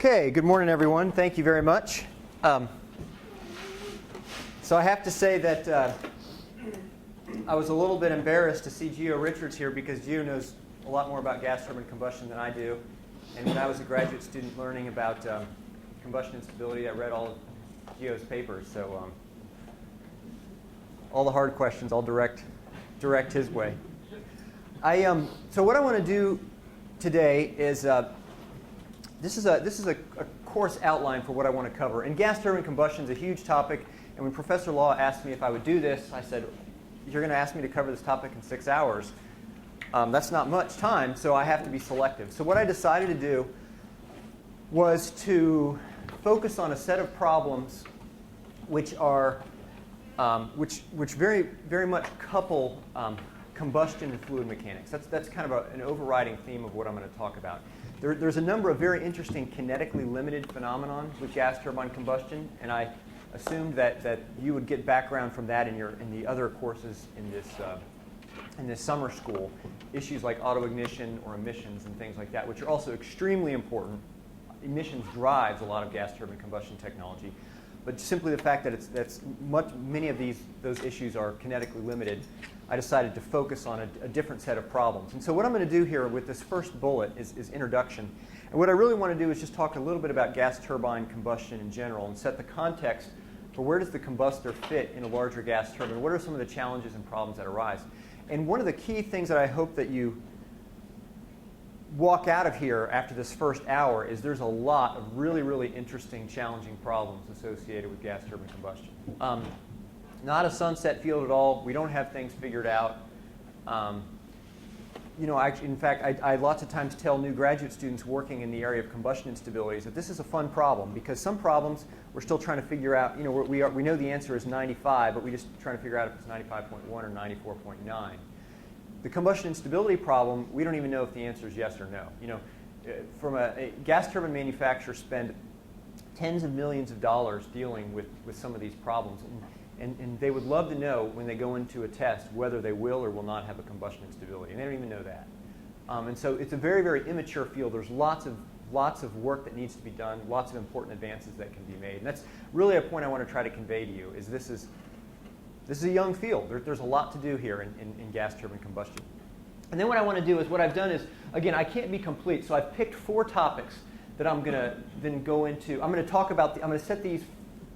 Okay, good morning, everyone. Thank you very much. So I have to say that I was a little bit embarrassed to see Gio Richards here because Gio knows a lot more about gas turbine combustion than I do. And when I was a graduate student learning about combustion instability, I read all of Gio's papers. So all the hard questions I'll direct his way. So what I want to do today is this is a course outline for what I want to cover. And gas turbine combustion is a huge topic. And when Professor Law asked me if I would do this, I said, "You're going to ask me to cover this topic in 6 hours. That's not much time, so I have to be selective." So what I decided to do was to focus on a set of problems which are which very very much couple combustion and fluid mechanics. That's kind of an overriding theme of what I'm going to talk about. There's a number of very interesting kinetically limited phenomenon with gas turbine combustion, and I assumed that you would get background from that in the other courses in this summer school. Issues like autoignition or emissions and things like that, which are also extremely important. Emissions drives a lot of gas turbine combustion technology, but simply the fact that many of those issues are kinetically limited, I decided to focus on a different set of problems. And so what I'm going to do here with this first bullet is introduction. And what I really want to do is just talk a little bit about gas turbine combustion in general and set the context for where does the combustor fit in a larger gas turbine? What are some of the challenges and problems that arise? And one of the key things that I hope that you walk out of here after this first hour is there's a lot of really, really interesting, challenging problems associated with gas turbine combustion. Not a sunset field at all. We don't have things figured out. In fact, I lots of times tell new graduate students working in the area of combustion instabilities that this is a fun problem because some problems we're still trying to figure out. We know the answer is 95, but we're just trying to figure out if it's 95.1 or 94.9. The combustion instability problem, we don't even know if the answer is yes or no. From a gas turbine manufacturer spend tens of millions of dollars dealing with some of these problems. And they would love to know when they go into a test whether they will or will not have a combustion instability. And they don't even know that. And so it's a very, very immature field. There's lots of work that needs to be done, lots of important advances that can be made. And that's really a point I want to try to convey to you, is this is a young field. There's a lot to do here in gas turbine combustion. And then what I want to do is, what I've done is, again, I can't be complete, so I've picked 4 topics that I'm going to then go into. I'm going to talk about, I'm going to set these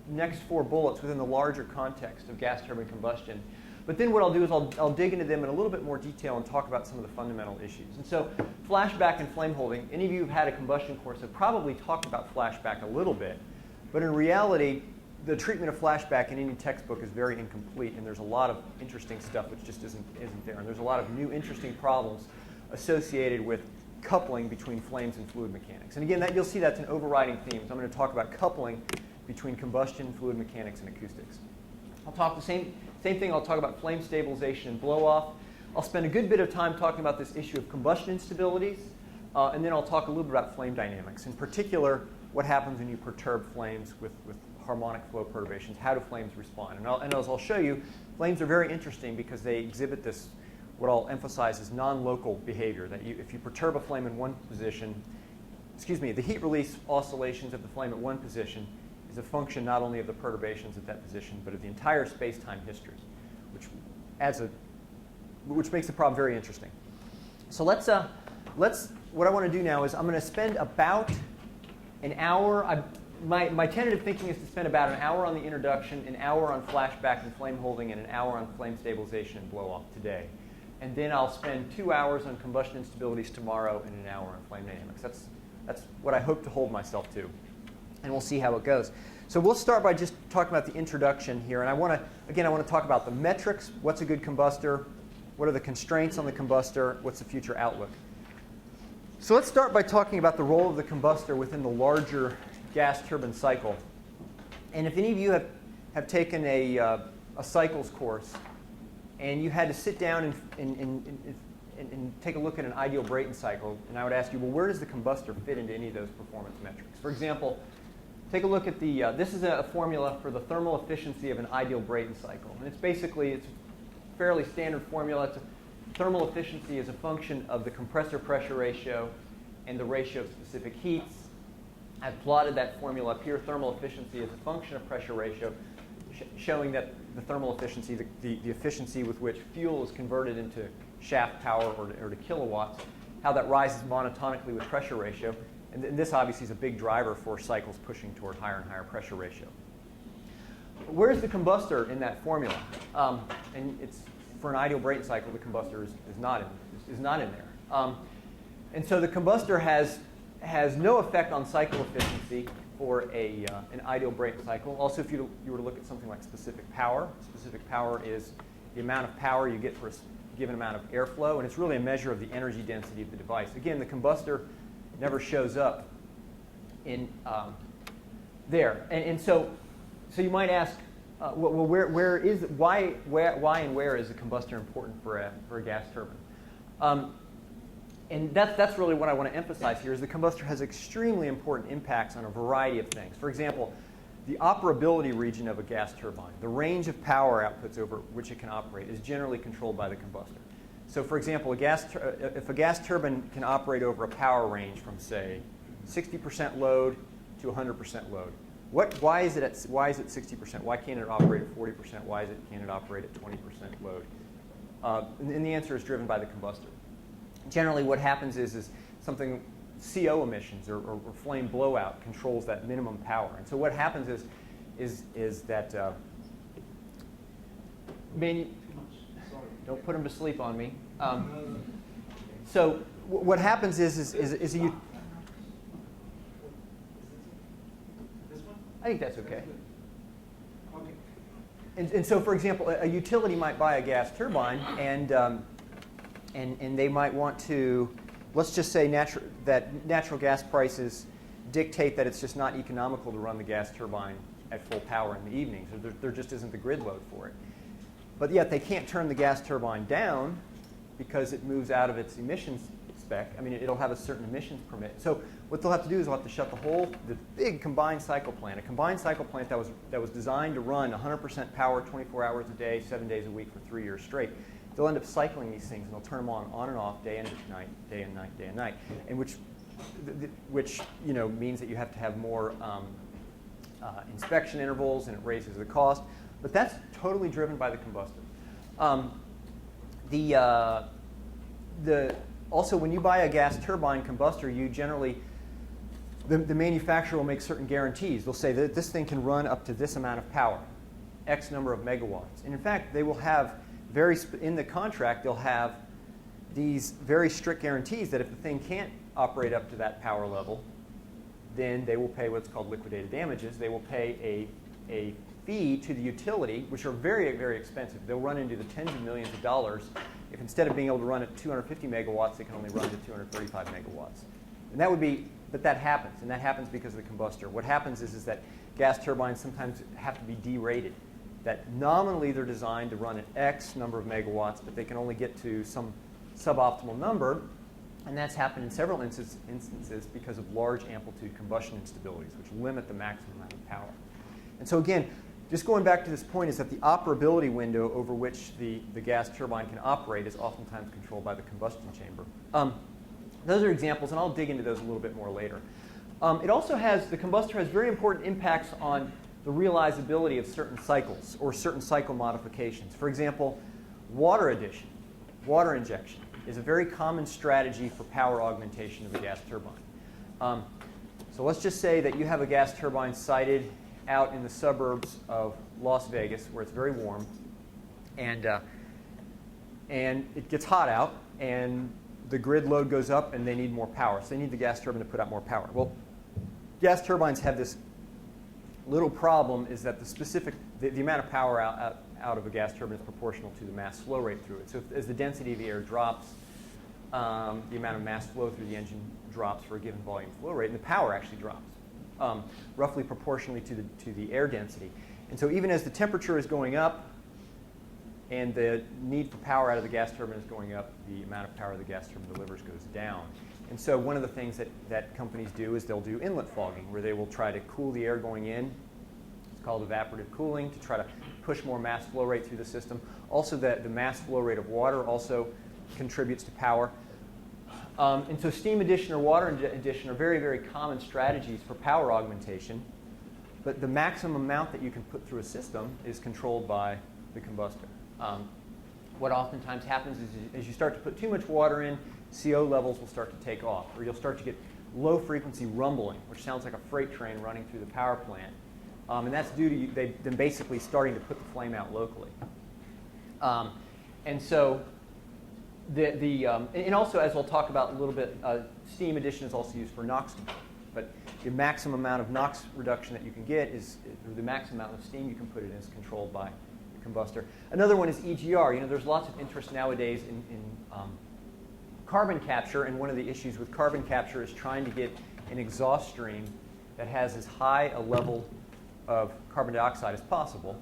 next 4 bullets within the larger context of gas turbine combustion. But then what I'll do is I'll dig into them in a little bit more detail and talk about some of the fundamental issues. And so flashback and flame holding, any of you who've had a combustion course have probably talked about flashback a little bit. But in reality, the treatment of flashback in any textbook is very incomplete, and there's a lot of interesting stuff which just isn't there. And there's a lot of new interesting problems associated with coupling between flames and fluid mechanics. And again, you'll see that's an overriding theme. So I'm going to talk about coupling between combustion, fluid mechanics, and acoustics. I'll talk the same thing. I'll talk about flame stabilization and blow-off. I'll spend a good bit of time talking about this issue of combustion instabilities, and then I'll talk a little bit about flame dynamics. In particular, what happens when you perturb flames with harmonic flow perturbations. How do flames respond? And as I'll show you, flames are very interesting because they exhibit this, what I'll emphasize is non-local behavior, that if you perturb a flame in one position, the heat release oscillations of the flame at one position is a function not only of the perturbations at that position, but of the entire space-time history, which makes the problem very interesting. So what I want to do now is I'm going to spend about an hour. My tentative thinking is to spend about an hour on the introduction, an hour on flashback and flame holding, and an hour on flame stabilization and blow-off today. And then I'll spend 2 hours on combustion instabilities tomorrow and an hour on flame dynamics. That's what I hope to hold myself to. And we'll see how it goes. So we'll start by just talking about the introduction here. And I want to talk about the metrics. What's a good combustor? What are the constraints on the combustor? What's the future outlook? So let's start by talking about the role of the combustor within the larger gas turbine cycle. And if any of you have taken a cycles course and you had to sit down and take a look at an ideal Brayton cycle, and I would ask you, well, where does the combustor fit into any of those performance metrics? For example, take a look at this is a formula for the thermal efficiency of an ideal Brayton cycle. And it's a fairly standard formula. Thermal efficiency is a function of the compressor pressure ratio and the ratio of specific heats I've plotted that formula up here, thermal efficiency as a function of pressure ratio, showing that the thermal efficiency, the efficiency with which fuel is converted into shaft power or to kilowatts, how that rises monotonically with pressure ratio. And this obviously is a big driver for cycles pushing toward higher and higher pressure ratio. Where's the combustor in that formula? And it's for an ideal Brayton cycle, the combustor is not in there. And so the combustor has no effect on cycle efficiency for an ideal Brayton cycle. Also, if you were to look at something like specific power is the amount of power you get for a given amount of airflow, and it's really a measure of the energy density of the device. Again, the combustor never shows up in there, and so you might ask, well, where is why and where is a combustor important for a gas turbine? And that's really what I want to emphasize here is the combustor has extremely important impacts on a variety of things. For example, the operability region of a gas turbine, the range of power outputs over which it can operate, is generally controlled by the combustor. So for example, if a gas turbine can operate over a power range from, say, 60% load to 100% load, why is it 60%? Why can't it operate at 40%? Why can't it operate at 20% load? And the answer is driven by the combustor. Generally, what happens is something CO emissions or flame blowout controls that minimum power. And so what happens is that don't put them to sleep on me. So what happens is a I think that's okay. And so, for example, a utility might buy a gas turbine, and they might want to, let's just say that natural gas prices dictate that it's just not economical to run the gas turbine at full power in the evenings. There just isn't the grid load for it. But yet they can't turn the gas turbine down because it moves out of its emissions spec. I mean, it'll have a certain emissions permit. So what they'll have to do is they'll have to shut the big combined cycle plant, a combined cycle plant that was designed to run 100% power 24 hours a day, 7 days a week for 3 years straight. They'll end up cycling these things, and they'll turn them on and off, day and night, day and night, day and night, and which means that you have to have more inspection intervals, and it raises the cost. But that's totally driven by the combustor. Also, when you buy a gas turbine combustor, you generally the manufacturer will make certain guarantees. They'll say that this thing can run up to this amount of power, X number of megawatts, and in fact, they will have in the contract, they'll have these very strict guarantees that if the thing can't operate up to that power level, then they will pay what's called liquidated damages. They will pay a fee to the utility, which are very, very expensive. They'll run into the tens of millions of dollars if instead of being able to run at 250 megawatts, they can only run to 235 megawatts. And but that happens, and that happens because of the combustor. What happens is that gas turbines sometimes have to be derated. That nominally they're designed to run at X number of megawatts, but they can only get to some suboptimal number, and that's happened in several instances because of large amplitude combustion instabilities, which limit the maximum amount of power. And so again, just going back to this point is that the operability window over which the gas turbine can operate is oftentimes controlled by the combustion chamber. Those are examples, and I'll dig into those a little bit more later. The combustor has very important impacts on the realizability of certain cycles or certain cycle modifications. For example, water addition, water injection, is a very common strategy for power augmentation of a gas turbine. So let's just say that you have a gas turbine sited out in the suburbs of Las Vegas where it's very warm, and it gets hot out, and the grid load goes up, and they need more power. So they need the gas turbine to put out more power. Well, gas turbines have this little problem is that the amount of power out of a gas turbine is proportional to the mass flow rate through it. So as the density of the air drops, the amount of mass flow through the engine drops for a given volume flow rate, and the power actually drops, roughly proportionally to the air density. And so even as the temperature is going up and the need for power out of the gas turbine is going up, the amount of power the gas turbine delivers goes down. And so one of the things that companies do is they'll do inlet fogging, where they will try to cool the air going in. It's called evaporative cooling, to try to push more mass flow rate through the system. Also, the mass flow rate of water also contributes to power. And so steam addition or water addition are very, very common strategies for power augmentation. But the maximum amount that you can put through a system is controlled by the combustor. What oftentimes happens is as you start to put too much water in, CO levels will start to take off, or you'll start to get low frequency rumbling, which sounds like a freight train running through the power plant. And that's due to them basically starting to put the flame out locally. And so, and also, as we'll talk about a little bit, steam addition is also used for NOx control. But the maximum amount of NOx reduction that you can get is, or the maximum amount of steam you can put in is controlled by the combustor. Another one is EGR. You know, there's lots of interest nowadays in carbon capture, and one of the issues with carbon capture is trying to get an exhaust stream that has as high a level of carbon dioxide as possible.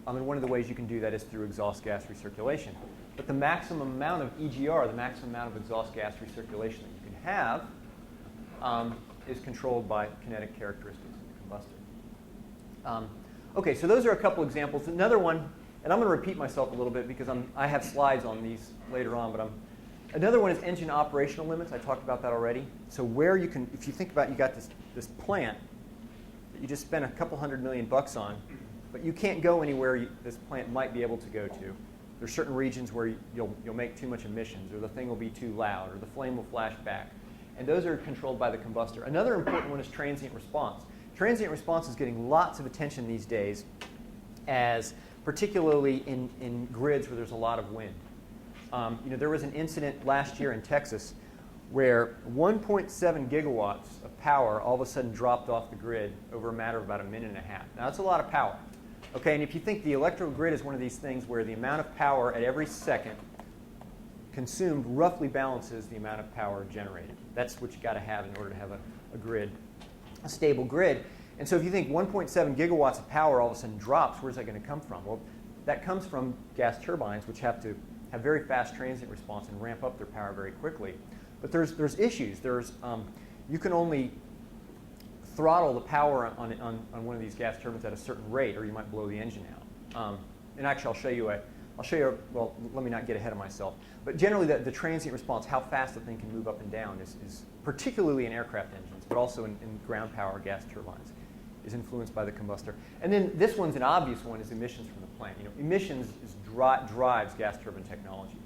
And one of the ways you can do that is through exhaust gas recirculation. But the maximum amount of EGR, the maximum amount of exhaust gas recirculation that you can have, is controlled by kinetic characteristics of the combustor. Okay, so those are a couple examples. Another one, and I'm going to repeat myself a little bit because I have slides on these later on, but another one is engine operational limits. I talked about that already. So where you can, if you think about, you got this plant that you just spent a couple $100 million on, but you can't go anywhere this plant might be able to go to. There's certain regions where you'll make too much emissions, or the thing will be too loud, or the flame will flash back. And those are controlled by the combustor. Another important one is transient response. Transient response is getting lots of attention these days, as particularly in grids where there's a lot of wind. You know, there was an incident last year in Texas where 1.7 gigawatts of power all of a sudden dropped off the grid over a matter of about a minute and a half. Now, that's a lot of power. Okay, and if you think the electrical grid is one of these things where the amount of power at every second consumed roughly balances the amount of power generated. That's what you got to have in order to have a grid, a stable grid. And so if you think 1.7 gigawatts of power all of a sudden drops, where's that going to come from? Well, that comes from gas turbines, which have to have very fast transient response and ramp up their power very quickly. But there's issues. You can only throttle the power on one of these gas turbines at a certain rate, or you might blow the engine out. And actually, I'll show you. Well, let me not get ahead of myself. But generally, the transient response, how fast the thing can move up and down, is particularly in aircraft engines, but also in ground power gas turbines, is influenced by the combustor. And then this one's an obvious one: is emissions from the plant. You know, emissions drives gas turbine technology.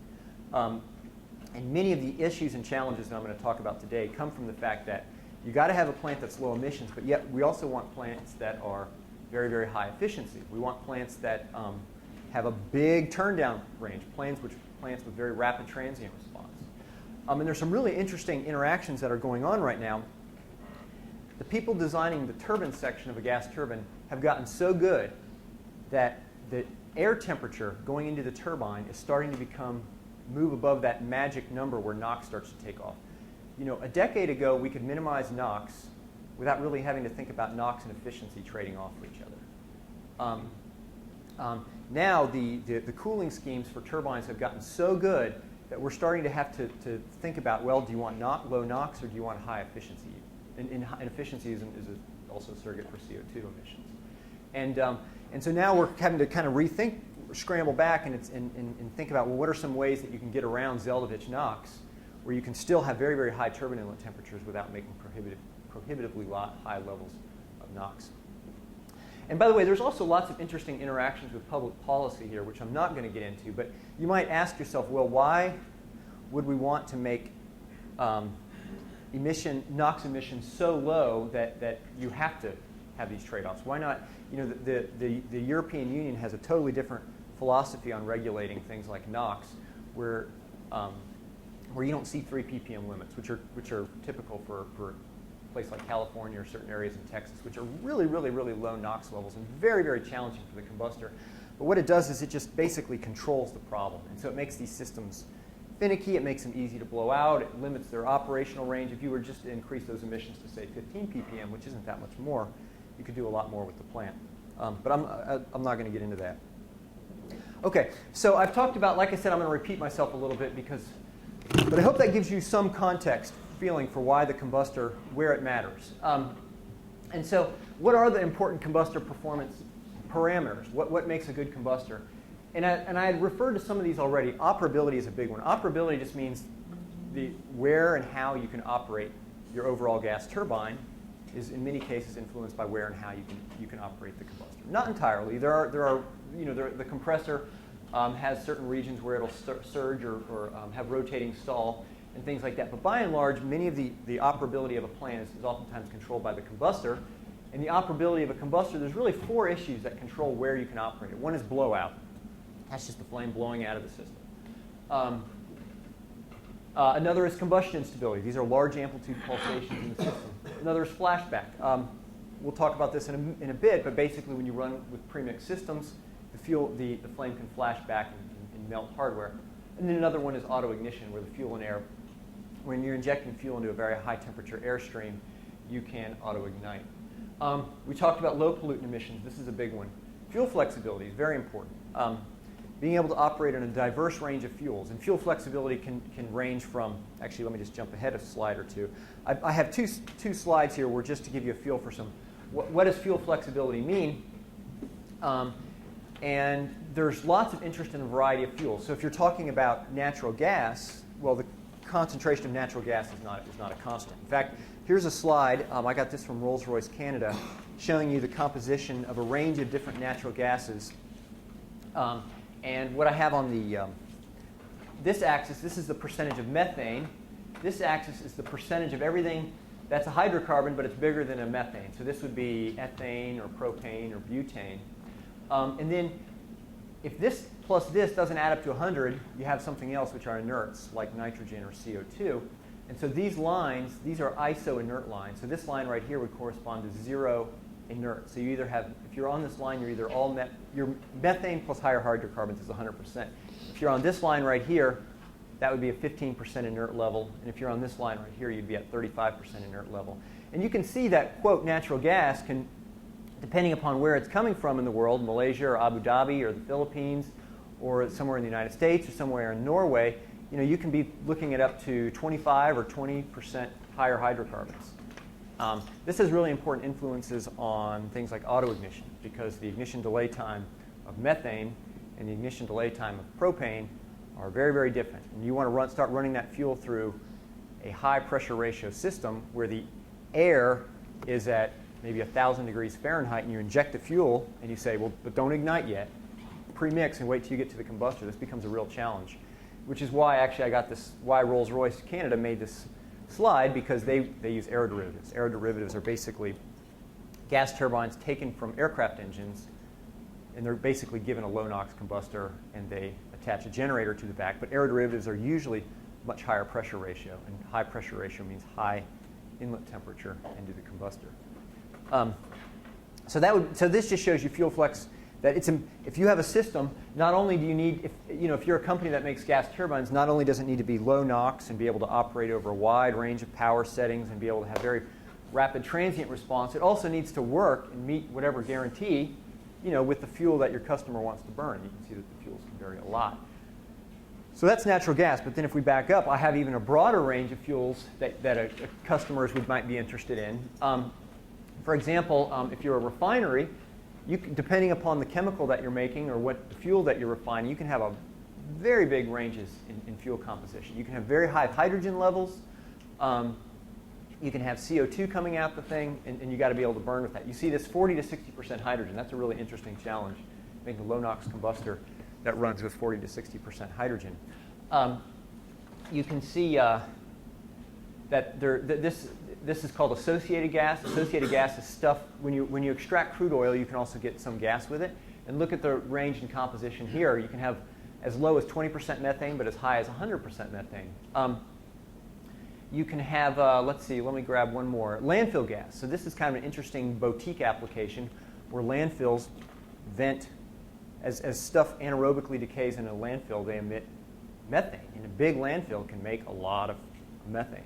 And many of the issues and challenges that I'm going to talk about today come from the fact that you got to have a plant that's low emissions, but yet we also want plants that are very, very high efficiency. We want plants that have a big turndown range, plants with very rapid transient response. And there's some really interesting interactions that are going on right now. The people designing the turbine section of a gas turbine have gotten so good that the air temperature going into the turbine is starting to move above that magic number where NOx starts to take off. You know, a decade ago, we could minimize NOx without really having to think about NOx and efficiency trading off for each other. Now, the cooling schemes for turbines have gotten so good that we're starting to have to think about, well, do you want low NOx or do you want high efficiency? And efficiency is also a surrogate for CO2 emissions. And so now we're having to kind of rethink, scramble back and think about, well, what are some ways that you can get around Zeldovich NOx where you can still have very, very high turbine inlet temperatures without making prohibitively high levels of NOx. And by the way, there's also lots of interesting interactions with public policy here, which I'm not going to get into. But you might ask yourself, well, why would we want to make NOx emissions so low that you have to have these trade-offs? Why not? You know, the European Union has a totally different philosophy on regulating things like NOx, where you don't see 3 ppm limits, which are typical for a place like California or certain areas in Texas, which are really, really, really low NOx levels and very, very challenging for the combustor. But what it does is it just basically controls the problem. And so it makes these systems finicky. It makes them easy to blow out. It limits their operational range. If you were just to increase those emissions to, say, 15 ppm, which isn't that much more, you could do a lot more with the plant. But I'm not going to get into that. OK, so I've talked about, like I said, I'm going to repeat myself a little bit but I hope that gives you some context feeling for why the combustor, where it matters. And so what are the important combustor performance parameters? What makes a good combustor? And I had referred to some of these already. Operability is a big one. Operability just means where and how you can operate your overall gas turbine is in many cases influenced by where and how you can operate the combustor. Not entirely. The compressor has certain regions where it'll surge or have rotating stall and things like that. But by and large, many of the operability of a plant is oftentimes controlled by the combustor. And the operability of a combustor, there's really 4 issues that control where you can operate it. One is blowout. That's just the flame blowing out of the system. Another is combustion instability. These are large amplitude pulsations in the system. Another is flashback. We'll talk about this in a bit, but basically when you run with premixed systems, the flame can flash back and melt hardware. And then another one is autoignition, where the fuel and air, when you're injecting fuel into a very high temperature airstream, you can autoignite. We talked about low pollutant emissions. This is a big one. Fuel flexibility is very important. Being able to operate in a diverse range of fuels. And fuel flexibility can range from, actually let me just jump ahead a slide or two. I have two slides here where just to give you a feel for what does fuel flexibility mean? And there's lots of interest in a variety of fuels. So if you're talking about natural gas, well, the concentration of natural gas is not a constant. In fact, here's a slide. I got this from Rolls-Royce Canada, showing you the composition of a range of different natural gases. And what I have on this axis, this is the percentage of methane. This axis is the percentage of everything that's a hydrocarbon, but it's bigger than a methane. So this would be ethane or propane or butane. And then if this plus this doesn't add up to 100, you have something else, which are inerts, like nitrogen or CO2. And so these lines, these are iso-inert lines. So this line right here would correspond to 0 inert. So you either have, if you're on this line, you're either your methane plus higher hydrocarbons is 100%. If you're on this line right here, that would be a 15% inert level. And if you're on this line right here, you'd be at 35% inert level. And you can see that, quote, natural gas can, depending upon where it's coming from in the world, Malaysia or Abu Dhabi or the Philippines or somewhere in the United States or somewhere in Norway, you can be looking at up to 25 or 20% higher hydrocarbons. This has really important influences on things like autoignition, because the ignition delay time of methane and the ignition delay time of propane are very, very different. And you want to start running that fuel through a high pressure ratio system where the air is at maybe 1,000 degrees Fahrenheit, and you inject the fuel and you say, well, but don't ignite yet. Pre-mix and wait till you get to the combustor. This becomes a real challenge, which is why actually I got this, why Rolls-Royce Canada made this slide, because they use aeroderivatives. Aeroderivatives are basically gas turbines taken from aircraft engines, and they're basically given a low NOx combustor, and they attach a generator to the back. But aeroderivatives are usually much higher pressure ratio, and high pressure ratio means high inlet temperature into the combustor. So this just shows you fuel flex. That if you have a system, not only do you need, if you're a company that makes gas turbines, not only does it need to be low NOx and be able to operate over a wide range of power settings and be able to have very rapid transient response, it also needs to work and meet whatever guarantee, with the fuel that your customer wants to burn. You can see that the fuels can vary a lot. So that's natural gas, but then if we back up, I have even a broader range of fuels that customers might be interested in. For example, if you're a refinery, depending upon the chemical that you're making or what fuel that you're refining, you can have very big ranges in fuel composition. You can have very high hydrogen levels. You can have CO2 coming out the thing, and you got to be able to burn with that. You see this 40 to 60% hydrogen. That's a really interesting challenge, making a low NOx combustor that runs with 40 to 60% hydrogen. You can see that this is called associated gas. Associated gas is stuff, when you extract crude oil, you can also get some gas with it. And look at the range and composition here. You can have as low as 20% methane, but as high as 100% methane. You can have, let me grab one more. Landfill gas. So this is kind of an interesting boutique application where landfills vent, as stuff anaerobically decays in a landfill, they emit methane. And a big landfill can make a lot of methane.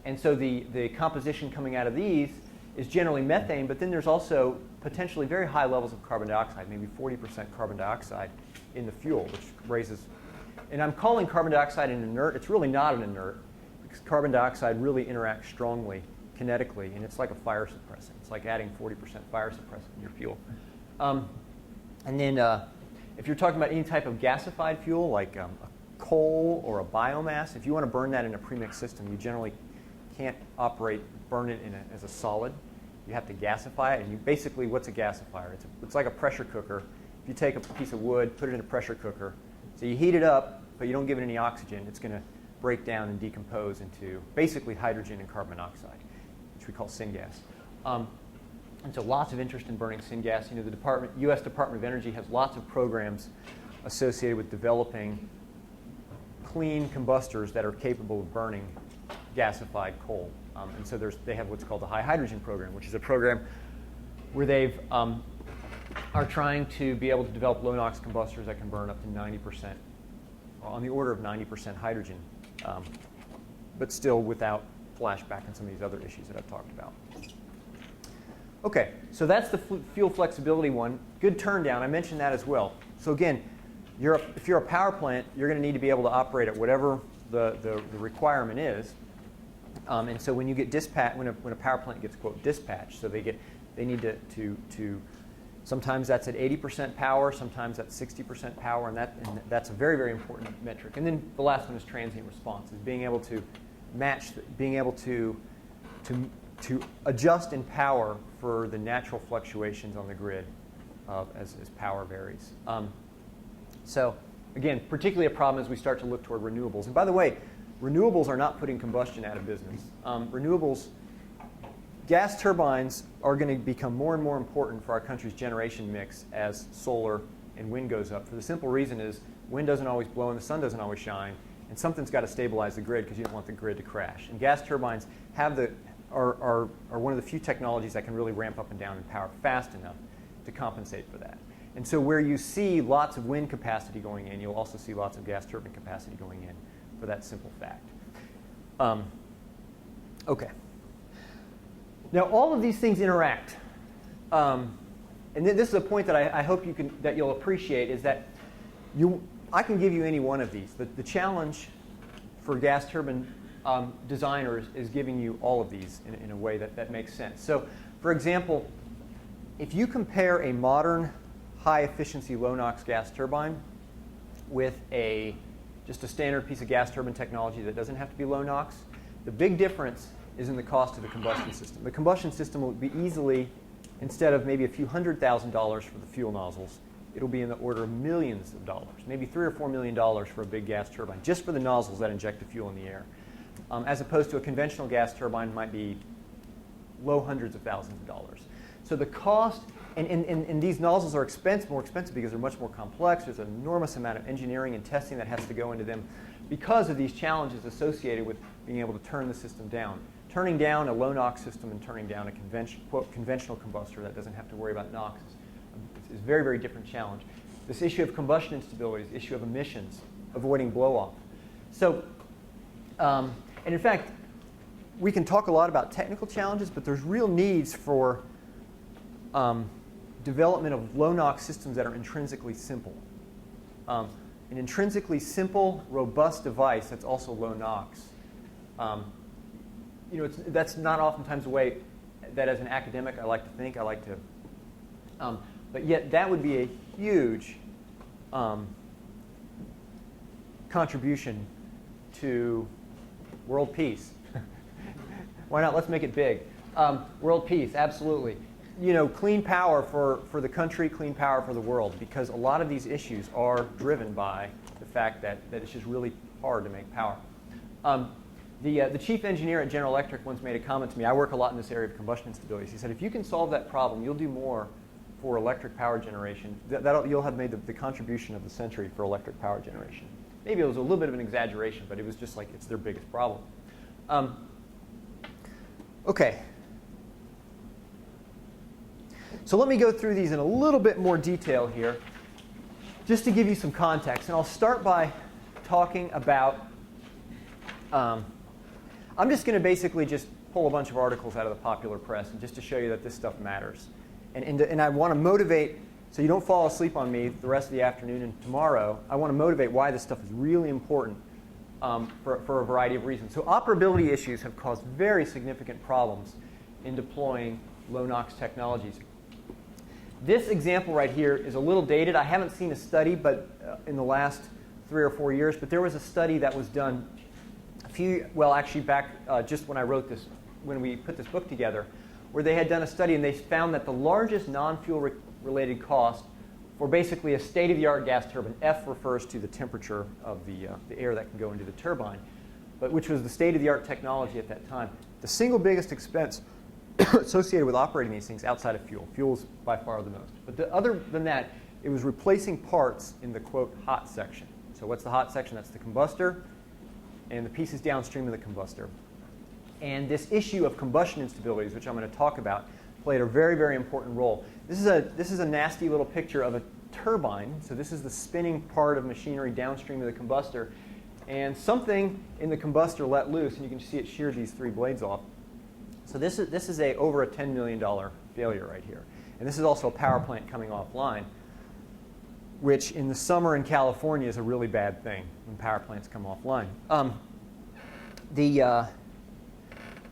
And so the composition coming out of these is generally methane, but then there's also potentially very high levels of carbon dioxide, maybe 40% carbon dioxide in the fuel, which raises, and I'm calling carbon dioxide an inert. It's really not an inert, because carbon dioxide really interacts strongly kinetically, and it's like a fire suppressant. It's like adding 40% fire suppressant in your fuel. And then if you're talking about any type of gasified fuel, like coal or a biomass, if you want to burn that in a premix system, you generally can't burn it as a solid. You have to gasify it. And basically, what's a gasifier? It's like a pressure cooker. If you take a piece of wood, put it in a pressure cooker, so you heat it up, but you don't give it any oxygen, it's going to break down and decompose into basically hydrogen and carbon monoxide, which we call syngas. And so lots of interest in burning syngas. You know, the U.S. Department of Energy has lots of programs associated with developing clean combustors that are capable of burning gasified coal. And so they have what's called the High Hydrogen Program, which is a program where they've are trying to be able to develop low NOx combustors that can burn up to 90%, on the order of 90% hydrogen, but still without flashback and some of these other issues that I've talked about. Okay, so that's the fuel flexibility one. Good turndown, I mentioned that as well. So again, if you're a power plant, you're going to need to be able to operate at whatever the requirement is. And so when you get dispatched, when a power plant gets, quote, dispatched, so they need to sometimes that's at 80% power, sometimes that's 60% power, and that's a very, very important metric. And then the last one is transient response, is being able to match, being able to adjust in power for the natural fluctuations on the grid as power varies. So again, particularly a problem as we start to look toward renewables. And by the way, renewables are not putting combustion out of business. Gas turbines are going to become more and more important for our country's generation mix as solar and wind goes up. For the simple reason is wind doesn't always blow and the sun doesn't always shine, and something's got to stabilize the grid because you don't want the grid to crash. And gas turbines are one of the few technologies that can really ramp up and down in power fast enough to compensate for that. And so where you see lots of wind capacity going in, you'll also see lots of gas turbine capacity going in for that simple fact. Okay. Now all of these things interact. And this is a point that I hope that you'll appreciate, is that I can give you any one of these. The challenge for gas turbine designers is giving you all of these in a way that makes sense. So for example, if you compare a modern high efficiency low NOx gas turbine with just a standard piece of gas turbine technology that doesn't have to be low NOx, the big difference is in the cost of the combustion system. The combustion system will be easily, instead of maybe a few $100,000 for the fuel nozzles, it'll be in the order of millions of dollars, maybe $3 or $4 million for a big gas turbine, just for the nozzles that inject the fuel in the air, as opposed to a conventional gas turbine might be low hundreds of thousands of dollars. So the cost, and these nozzles are more expensive because they're much more complex. There's an enormous amount of engineering and testing that has to go into them because of these challenges associated with being able to turn the system down. Turning down a low NOx system and turning down a conventional combustor that doesn't have to worry about NOx is a very, very different challenge. This issue of combustion instability, this issue of emissions, avoiding blow-off. So, and in fact, we can talk a lot about technical challenges, but there's real needs for development of low NOx systems that are intrinsically simple. An intrinsically simple, robust device that's also low NOx. That's not oftentimes the way that as an academic I like to think. But yet that would be a huge contribution to world peace. Why not? Let's make it big. World peace, absolutely. Clean power for the country, clean power for the world, because a lot of these issues are driven by the fact that it's just really hard to make power. The chief engineer at General Electric once made a comment to me. I work a lot in this area of combustion instabilities. He said, if you can solve that problem, you'll do more for electric power generation. You'll have made the contribution of the century for electric power generation. Maybe it was a little bit of an exaggeration, but it was just like it's their biggest problem. Okay. So let me go through these in a little bit more detail here, just to give you some context. And I'll start by talking about, I'm just going to basically just pull a bunch of articles out of the popular press and just to show you that this stuff matters. And I want to motivate, so you don't fall asleep on me the rest of the afternoon and tomorrow. I want to motivate why this stuff is really important for a variety of reasons. So operability issues have caused very significant problems in deploying low NOx technologies. This example right here is a little dated. I haven't seen a study, but in the last 3 or 4 years, but there was a study that was done actually back just when I wrote this, when we put this book together, where they had done a study and they found that the largest non-fuel related cost for basically a state-of-the-art gas turbine, F refers to the temperature of the air that can go into the turbine, but which was the state-of-the-art technology at that time. The single biggest expense associated with operating these things outside of fuel. Fuel is by far the most. But other than that, it was replacing parts in the, quote, hot section. So what's the hot section? That's the combustor and the pieces downstream of the combustor. And this issue of combustion instabilities, which I'm going to talk about, played a very, very important role. This is a nasty little picture of a turbine. So this is the spinning part of machinery downstream of the combustor. And something in the combustor let loose, and you can see it sheared these 3 blades off. So this is over a $10 million failure right here. And this is also a power plant coming offline, which in the summer in California is a really bad thing when power plants come offline.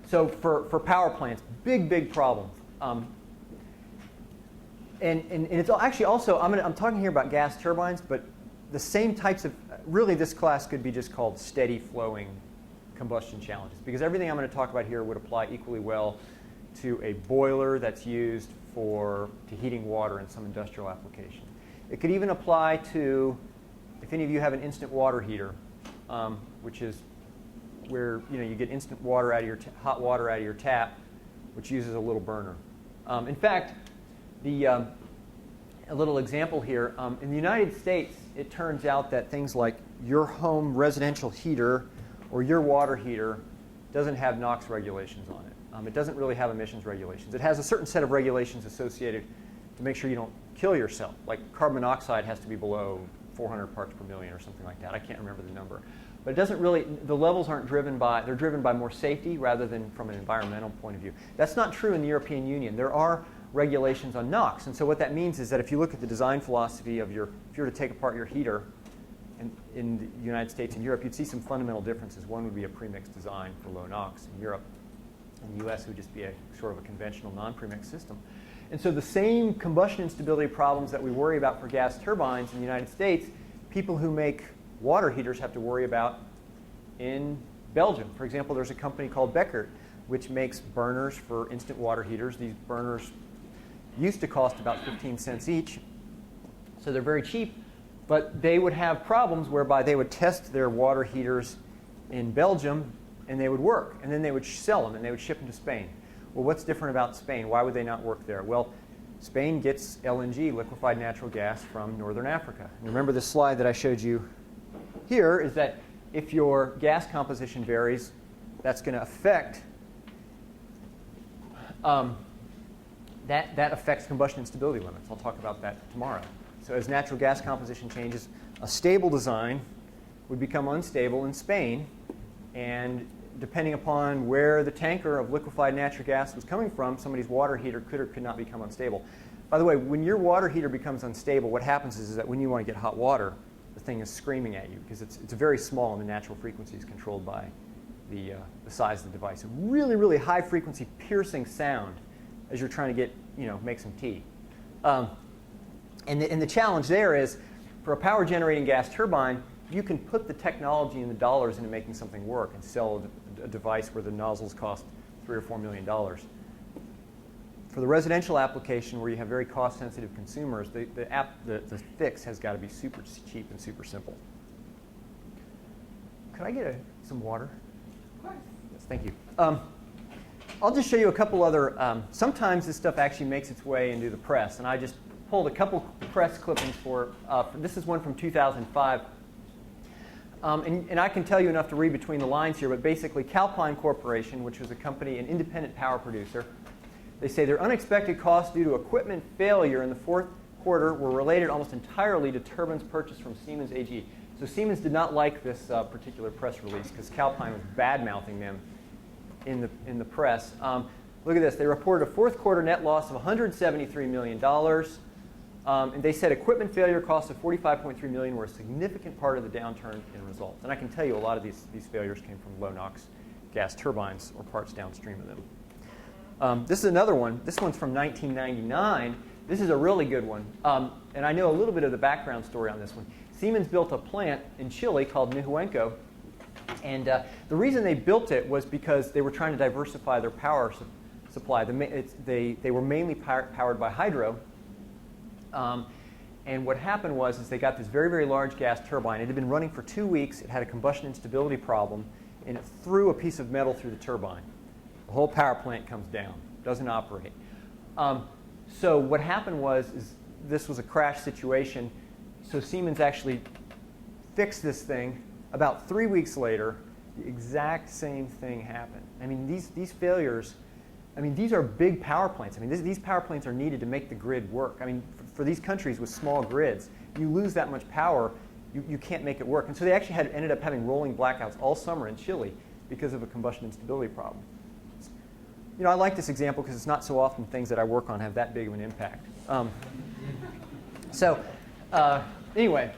So for power plants, big problems. And it's actually also, I'm talking here about gas turbines, but the same types of, really this class could be just called steady flowing combustion challenges, because everything I'm going to talk about here would apply equally well to a boiler that's used to heating water in some industrial application. It could even apply to, if any of you have an instant water heater, which is where you get instant water out of your hot water out of your tap, which uses a little burner. In fact, a little example here, in the United States, it turns out that things like your home residential heater or your water heater doesn't have NOx regulations on it. It doesn't really have emissions regulations. It has a certain set of regulations associated to make sure you don't kill yourself. Like carbon monoxide has to be below 400 parts per million or something like that. I can't remember the number. But it doesn't really, the levels aren't driven by, they're driven by more safety rather than from an environmental point of view. That's not true in the European Union. There are regulations on NOx. And so what that means is that if you look at the design philosophy of if you were to take apart your heater in the United States and Europe, you'd see some fundamental differences. One would be a premix design for low NOx in Europe. In the US, it would just be a sort of a conventional non-premix system. And so the same combustion instability problems that we worry about for gas turbines in the United States, people who make water heaters have to worry about in Belgium. For example, there's a company called Beckert, which makes burners for instant water heaters. These burners used to cost about 15 cents each, so they're very cheap. But they would have problems whereby they would test their water heaters in Belgium, and they would work. And then they would sell them, and they would ship them to Spain. Well, what's different about Spain? Why would they not work there? Well, Spain gets LNG, liquefied natural gas, from northern Africa. And remember this slide that I showed you here is that if your gas composition varies, that's going to affect that affects combustion instability limits. I'll talk about that tomorrow. So as natural gas composition changes, a stable design would become unstable in Spain, and depending upon where the tanker of liquefied natural gas was coming from, somebody's water heater could or could not become unstable. By the way, when your water heater becomes unstable, what happens is that when you want to get hot water, the thing is screaming at you because it's very small and the natural frequency is controlled by the size of the device. A really, really high frequency piercing sound as you're trying to get, make some tea. And the challenge there is, for a power generating gas turbine, you can put the technology and the dollars into making something work and sell a device where the nozzles cost $3 or $4 million. For the residential application where you have very cost-sensitive consumers, the fix has got to be super cheap and super simple. Could I get some water? Of course. Yes, thank you. I'll just show you a couple other, sometimes this stuff actually makes its way into the press, and I just pulled a couple press clippings for this is one from 2005. And I can tell you enough to read between the lines here, but basically Calpine Corporation, which was a company, an independent power producer, they say their unexpected costs due to equipment failure in the fourth quarter were related almost entirely to turbines purchased from Siemens AG. So Siemens did not like this particular press release because Calpine was bad-mouthing them in the press. Look at this. They reported a fourth quarter net loss of $173 million. And they said equipment failure costs of $45.3 million were a significant part of the downturn in results. And I can tell you a lot of these failures came from low NOx gas turbines or parts downstream of them. This is another one. This one's from 1999. This is a really good one. And I know a little bit of the background story on this one. Siemens built a plant in Chile called Lieuwen, and the reason they built it was because they were trying to diversify their power supply. They were mainly powered by hydro, and what happened was they got this very, very large gas turbine. It had been running for 2 weeks. It had a combustion instability problem, and it threw a piece of metal through the turbine. The whole power plant comes down, doesn't operate. So what happened was this was a crash situation. So Siemens actually fixed this thing. About 3 weeks later, the exact same thing happened. I mean, these failures, I mean, these are big power plants. I mean, these power plants are needed to make the grid work. I mean, for these countries with small grids, you lose that much power, you can't make it work. And so they actually ended up having rolling blackouts all summer in Chile because of a combustion instability problem. You know, I like this example because it's not so often things that I work on have that big of an impact. Anyway,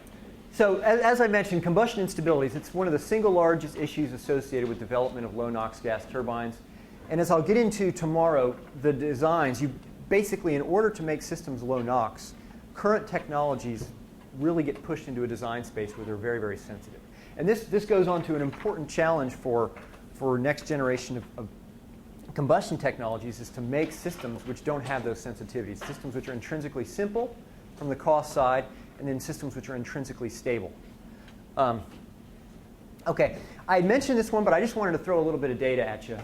so as I mentioned, combustion instabilities, it's one of the single largest issues associated with development of low NOx gas turbines. And as I'll get into tomorrow, the designs, you basically, in order to make systems low NOx, current technologies really get pushed into a design space where they're very, very sensitive. And this goes on to an important challenge for next generation of combustion technologies, is to make systems which don't have those sensitivities, systems which are intrinsically simple from the cost side, and then systems which are intrinsically stable. Okay, I had mentioned this one, but I just wanted to throw a little bit of data at you.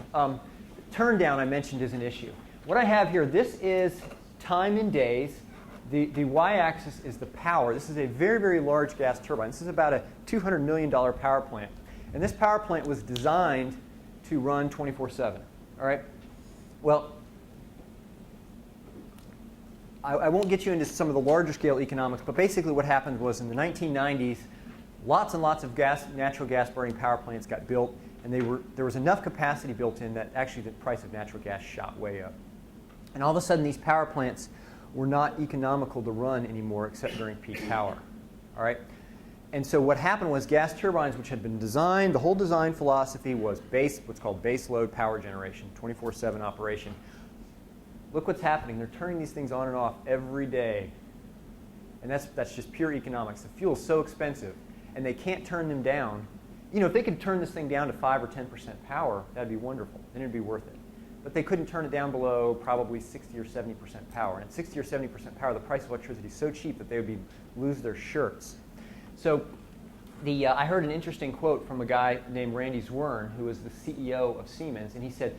Turndown I mentioned is an issue. What I have here, this is time in days. The y-axis is the power. This is a very, very large gas turbine. This is about a $200 million power plant. And this power plant was designed to run 24/7. All right? Well, I won't get you into some of the larger scale economics, but basically what happened was in the 1990s, lots and lots of natural gas burning power plants got built, and there was enough capacity built in that actually the price of natural gas shot way up. And all of a sudden these power plants were not economical to run anymore except during peak power. All right? And so what happened was gas turbines, which had been designed, the whole design philosophy was what's called base load power generation, 24/7 operation. Look what's happening. They're turning these things on and off every day. And that's just pure economics. The fuel is so expensive, and they can't turn them down. You know, if they could turn this thing down to 5 or 10% power, that'd be wonderful. Then it'd be worth it. But they couldn't turn it down below probably 60 or 70% power. And at 60 or 70% power, the price of electricity is so cheap that they would lose their shirts. So I heard an interesting quote from a guy named Randy Zwirn, who was the CEO of Siemens, and he said,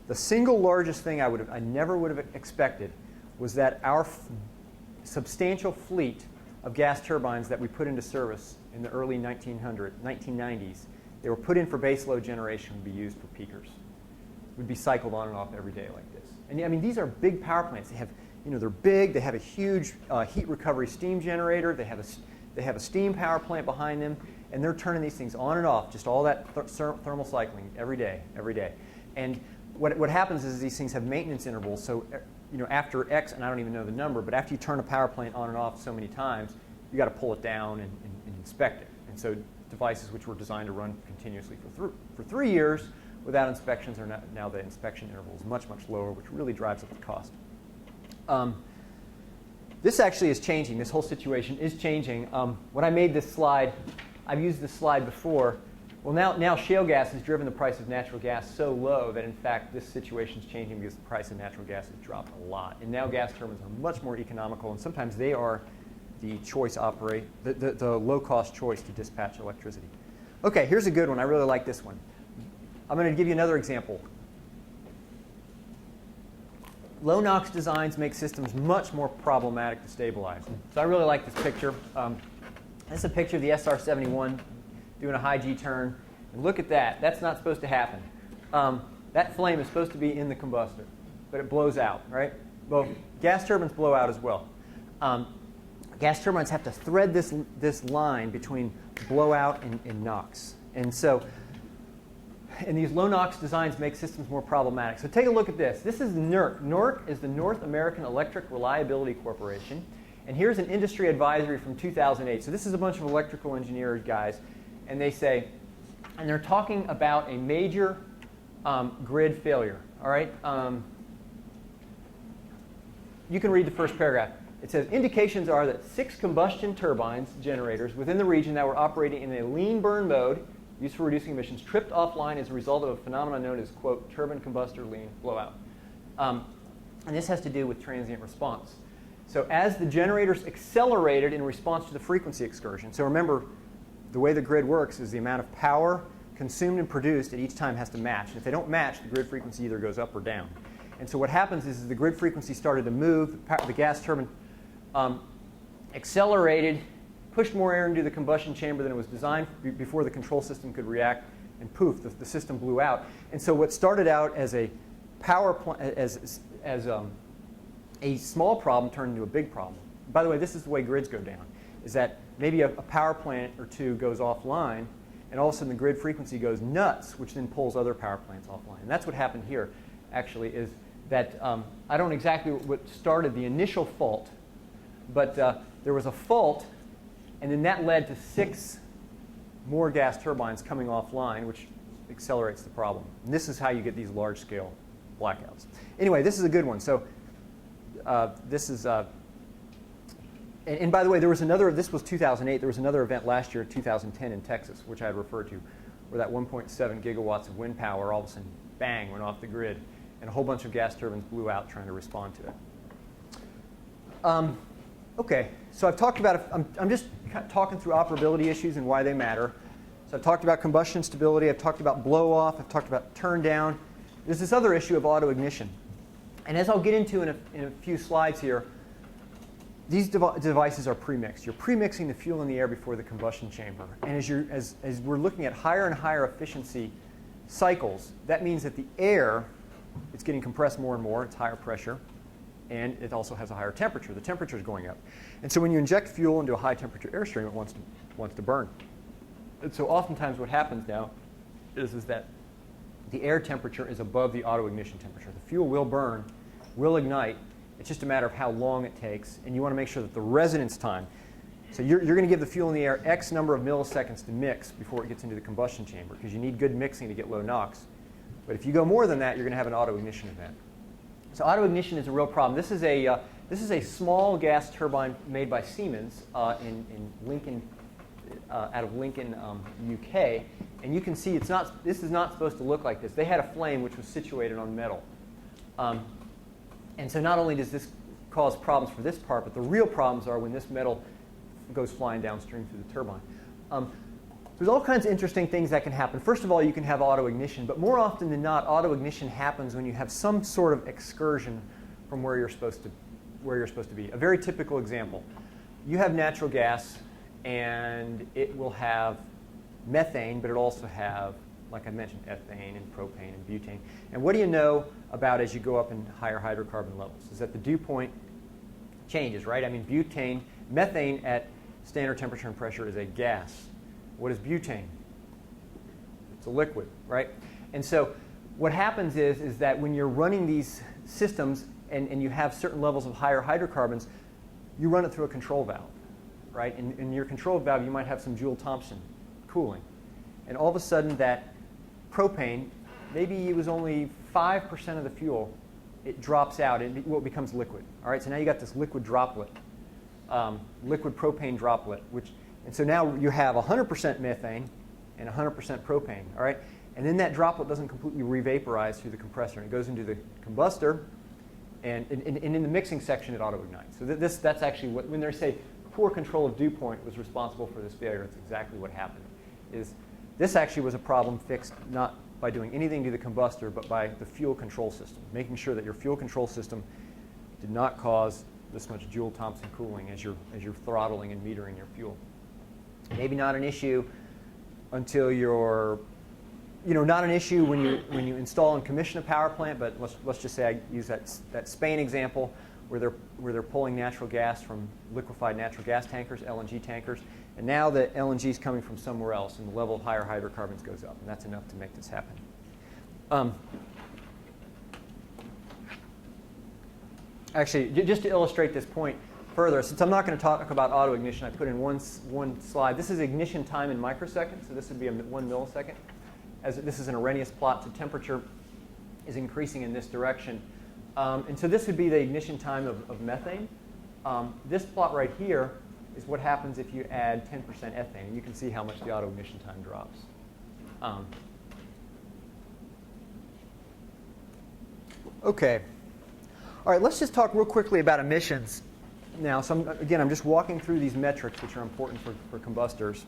the single largest thing I never would have expected was that our substantial fleet of gas turbines that we put into service in the early 1990s, they were put in for base load generation, would be used for peakers. Would be cycled on and off every day like this. And I mean, these are big power plants. They have, you know, they're big. They have a huge heat recovery steam generator. They have a steam power plant behind them, and they're turning these things on and off, just all that thermal cycling every day. And what happens is these things have maintenance intervals. So, you know, after X, and I don't even know the number, but after you turn a power plant on and off so many times, you got to pull it down and inspect it. And so devices which were designed to run continuously for 3 years without inspections are now the inspection interval is much, much lower, which really drives up the cost. This actually is changing. This whole situation is changing. When I made this slide, I've used this slide before. Well, now shale gas has driven the price of natural gas so low that, in fact, this situation is changing because the price of natural gas has dropped a lot. And now gas turbines are much more economical, and sometimes they are the the low-cost choice to dispatch electricity. Okay, here's a good one. I really like this one. I'm going to give you another example. Low NOx designs make systems much more problematic to stabilize. So I really like this picture. This is a picture of the SR-71 doing a high G turn. And look at that. That's not supposed to happen. That flame is supposed to be in the combustor, but it blows out, right? Well, gas turbines blow out as well. Gas turbines have to thread this line between blowout and NOx. And these low NOx designs make systems more problematic. So take a look at this. This is NERC. NERC is the North American Electric Reliability Corporation. And here's an industry advisory from 2008. So this is a bunch of electrical engineers guys. And they say, and they're talking about a major grid failure. All right? You can read the first paragraph. It says indications are that 6 combustion turbines generators within the region that were operating in a lean burn mode used for reducing emissions tripped offline as a result of a phenomenon known as, quote, turbine combustor lean blowout. And this has to do with transient response. So as the generators accelerated in response to the frequency excursion, so remember, the way the grid works is the amount of power consumed and produced at each time has to match. And if they don't match, the grid frequency either goes up or down. And so what happens is the grid frequency started to move, the gas turbine accelerated, pushed more air into the combustion chamber than it was designed before the control system could react, and poof, the system blew out. And so what started out as a power plant, as a small problem turned into a big problem. By the way, this is the way grids go down, is that maybe a power plant or two goes offline, and all of a sudden the grid frequency goes nuts, which then pulls other power plants offline. And that's what happened here, actually, is that I don't know exactly what started the initial fault, but there was a fault, and then that led to 6 more gas turbines coming offline, which accelerates the problem. And this is how you get these large-scale blackouts. Anyway, this is a good one. So this is, and by the way, there was another, this was 2008, there was another event last year, 2010 in Texas, which I had referred to, where that 1.7 gigawatts of wind power all of a sudden, bang, went off the grid, and a whole bunch of gas turbines blew out trying to respond to it. Okay, so I've talked about, I'm just talking through operability issues and why they matter. So I've talked about combustion stability, I've talked about blow-off, I've talked about turn-down. There's this other issue of autoignition. And as I'll get into in a few slides here, these devices are premixed. You're premixing the fuel in the air before the combustion chamber. And as we're looking at higher and higher efficiency cycles, that means that the air, it's getting compressed more and more, it's higher pressure, and it also has a higher temperature. The temperature is going up. And so when you inject fuel into a high temperature airstream, it wants to burn. And so oftentimes what happens now is that the air temperature is above the autoignition temperature. The fuel will burn, will ignite. It's just a matter of how long it takes. And you want to make sure that the residence time, so you're going to give the fuel in the air X number of milliseconds to mix before it gets into the combustion chamber, because you need good mixing to get low NOx. But if you go more than that, you're going to have an autoignition event. So autoignition is a real problem. This is a small gas turbine made by Siemens in Lincoln, out of Lincoln, UK. And you can see this is not supposed to look like this. They had a flame which was situated on metal. And so not only does this cause problems for this part, but the real problems are when this metal goes flying downstream through the turbine. There's all kinds of interesting things that can happen. First of all, you can have autoignition, but more often than not, autoignition happens when you have some sort of excursion from where you're supposed to be. A very typical example: you have natural gas, and it will have methane, but it also have, like I mentioned, ethane and propane and butane. And what do you know about as you go up in higher hydrocarbon levels? Is that the dew point changes, right? I mean, methane at standard temperature and pressure is a gas. What is butane? It's a liquid, right? And so what happens is that when you're running these systems and you have certain levels of higher hydrocarbons, you run it through a control valve, right? In your control valve, you might have some Joule-Thomson cooling. And all of a sudden that propane, maybe it was only 5% of the fuel, it drops out and it becomes liquid. All right, so now you got this liquid droplet, liquid propane droplet, and so now you have 100% methane and 100% propane, all right? And then that droplet doesn't completely revaporize through the compressor. And it goes into the combustor, and in the mixing section, it auto-ignites. So that's actually what, when they say poor control of dew point was responsible for this failure, that's exactly what happened. This actually was a problem fixed not by doing anything to the combustor, but by the fuel control system, making sure that your fuel control system did not cause this much Joule-Thomson cooling as you're throttling and metering your fuel. Maybe not an issue until you're, not an issue when you install and commission a power plant, but let's just say I use that Spain example where they're pulling natural gas from liquefied natural gas tankers, LNG tankers, and now the LNG is coming from somewhere else, and the level of higher hydrocarbons goes up, and that's enough to make this happen. Actually, just to illustrate this point further, since I'm not going to talk about autoignition, I put in one slide. This is ignition time in microseconds, so this would be 1 millisecond. As this is an Arrhenius plot, so temperature is increasing in this direction. And so this would be the ignition time of methane. This plot right here is what happens if you add 10% ethane. And you can see how much the auto-ignition time drops. OK. All right, let's just talk real quickly about emissions now. So again, I'm just walking through these metrics, which are important for combustors.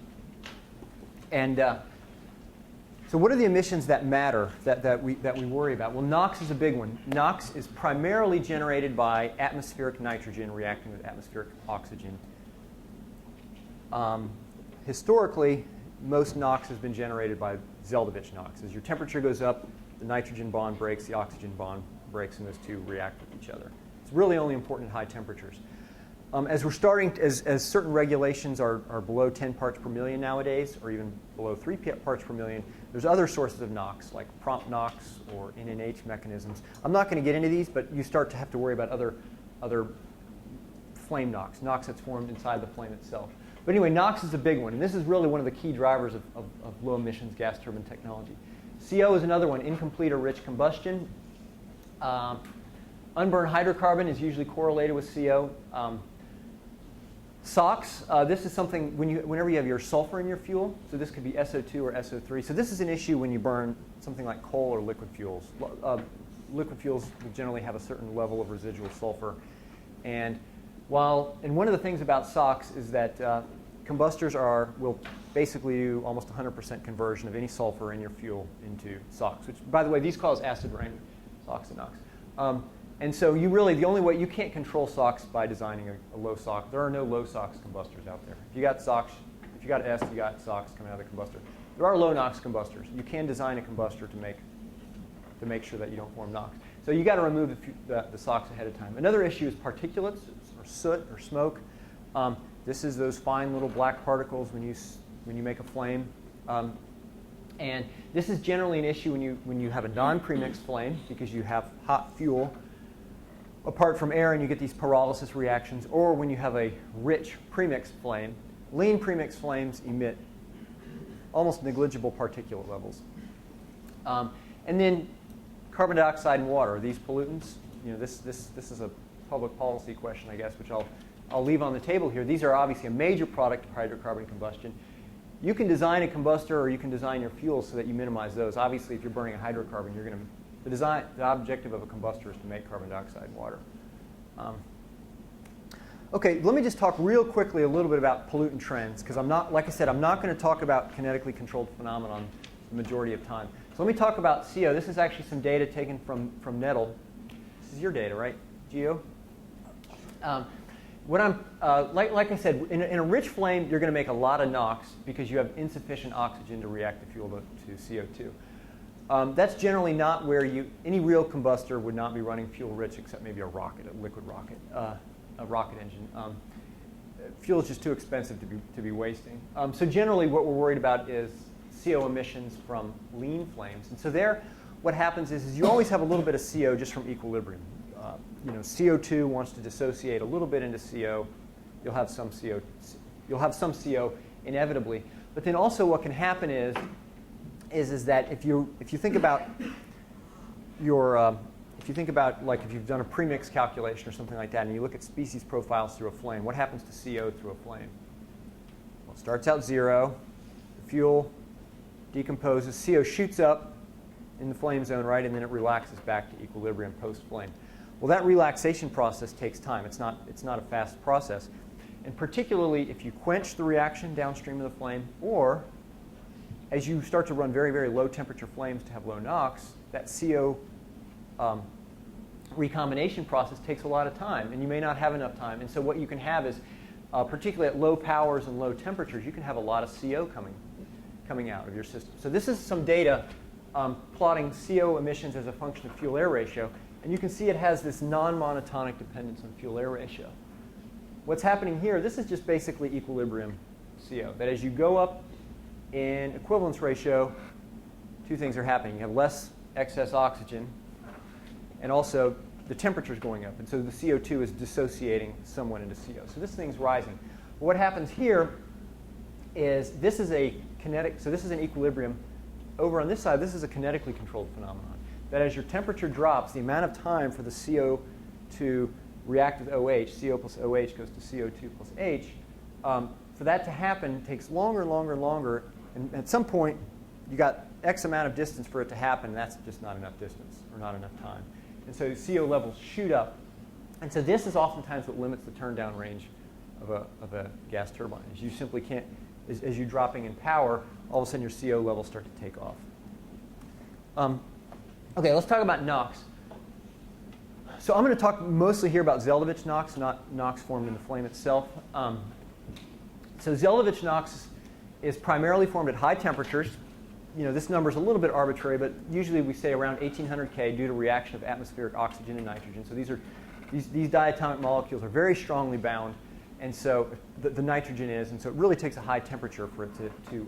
And so what are the emissions that matter, that we worry about? Well, NOx is a big one. NOx is primarily generated by atmospheric nitrogen reacting with atmospheric oxygen. Historically, most NOx has been generated by Zeldovich NOx. As your temperature goes up, the nitrogen bond breaks, the oxygen bond breaks, and those two react with each other. It's really only important at high temperatures. As we're starting, as certain regulations are below 10 parts per million nowadays, or even below 3 parts per million, there's other sources of NOx, like prompt NOx or NNH mechanisms. I'm not going to get into these, but you start to have to worry about other flame NOx that's formed inside the flame itself. But anyway, NOx is a big one, and this is really one of the key drivers of low emissions gas turbine technology. CO is another one, incomplete or rich combustion. Unburned hydrocarbon is usually correlated with CO. SOx, this is something whenever you have your sulfur in your fuel, so this could be SO2 or SO3. So this is an issue when you burn something like coal or liquid fuels. Liquid fuels will generally have a certain level of residual sulfur. And one of the things about SOx is that combustors will basically do almost 100% conversion of any sulfur in your fuel into SOx, which, by the way, these cause acid rain, SOx and NOx. And so the only way, you can't control SOx by designing a low SOx. There are no low SOx combustors out there. If you got SOx, if you got S, you got SOx coming out of the combustor. There are low NOx combustors. You can design a combustor to make sure that you don't form NOx. So you got to remove the SOx ahead of time. Another issue is particulates, or soot, or smoke. This is those fine little black particles when you make a flame. And this is generally an issue when you have a non-premixed flame, because you have hot fuel apart from air and you get these pyrolysis reactions, or when you have a rich premixed flame. Lean premixed flames emit almost negligible particulate levels. And then carbon dioxide and water, are these pollutants? This is a public policy question, I guess, which I'll leave on the table here. These are obviously a major product of hydrocarbon combustion. You can design a combustor, or you can design your fuel so that you minimize those. Obviously, if you're burning a hydrocarbon, the objective of a combustor is to make carbon dioxide and water. Okay, let me just talk real quickly a little bit about pollutant trends, because like I said, I'm not going to talk about kinetically controlled phenomenon the majority of time. So let me talk about CO. This is actually some data taken from Nettle. This is your data, right, Gio? Like I said, in a rich flame, you're going to make a lot of NOx because you have insufficient oxygen to react the fuel to CO2. That's generally not where any real combustor would not be running fuel rich, except maybe a liquid rocket, a rocket engine. Fuel is just too expensive to be wasting. So generally, what we're worried about is CO emissions from lean flames. And so what happens is you always have a little bit of CO just from equilibrium. CO2 wants to dissociate a little bit into CO. You'll have some CO inevitably. But then also what can happen is that if you think about like if you've done a premix calculation or something like that, and you look at species profiles through a flame, what happens to CO through a flame? Well, it starts out 0. The fuel decomposes. CO shoots up in the flame zone, right, and then it relaxes back to equilibrium post-flame. Well, that relaxation process takes time. It's not a fast process. And particularly if you quench the reaction downstream of the flame, or as you start to run very, very low temperature flames to have low NOx, that CO recombination process takes a lot of time, and you may not have enough time. And so what you can have is, particularly at low powers and low temperatures, you can have a lot of CO coming out of your system. So this is some data plotting CO emissions as a function of fuel-air ratio. And you can see it has this non-monotonic dependence on fuel-air ratio. What's happening here, this is just basically equilibrium CO. That as you go up in equivalence ratio, two things are happening. You have less excess oxygen, and also the temperature is going up. And so the CO2 is dissociating somewhat into CO. So this thing's rising. But what happens here is this is a kinetic, so this is an equilibrium. Over on this side, this is a kinetically controlled phenomenon. That as your temperature drops, the amount of time for the CO to react with OH, CO plus OH goes to CO2 plus H. For that to happen takes longer and longer and longer. And at some point, you got X amount of distance for it to happen, and that's just not enough distance or not enough time. And so CO levels shoot up. And so this is oftentimes what limits the turndown range of a gas turbine. Is you simply can't, as you're dropping in power, all of a sudden your CO levels start to take off. Okay, let's talk about NOx. So I'm going to talk mostly here about Zeldovich NOx, not NOx formed in the flame itself. So Zeldovich NOx is primarily formed at high temperatures. You know, this number is a little bit arbitrary, but usually we say around 1800 K due to reaction of atmospheric oxygen and nitrogen. So these diatomic molecules are very strongly bound, and so the nitrogen is, and so it really takes a high temperature for it to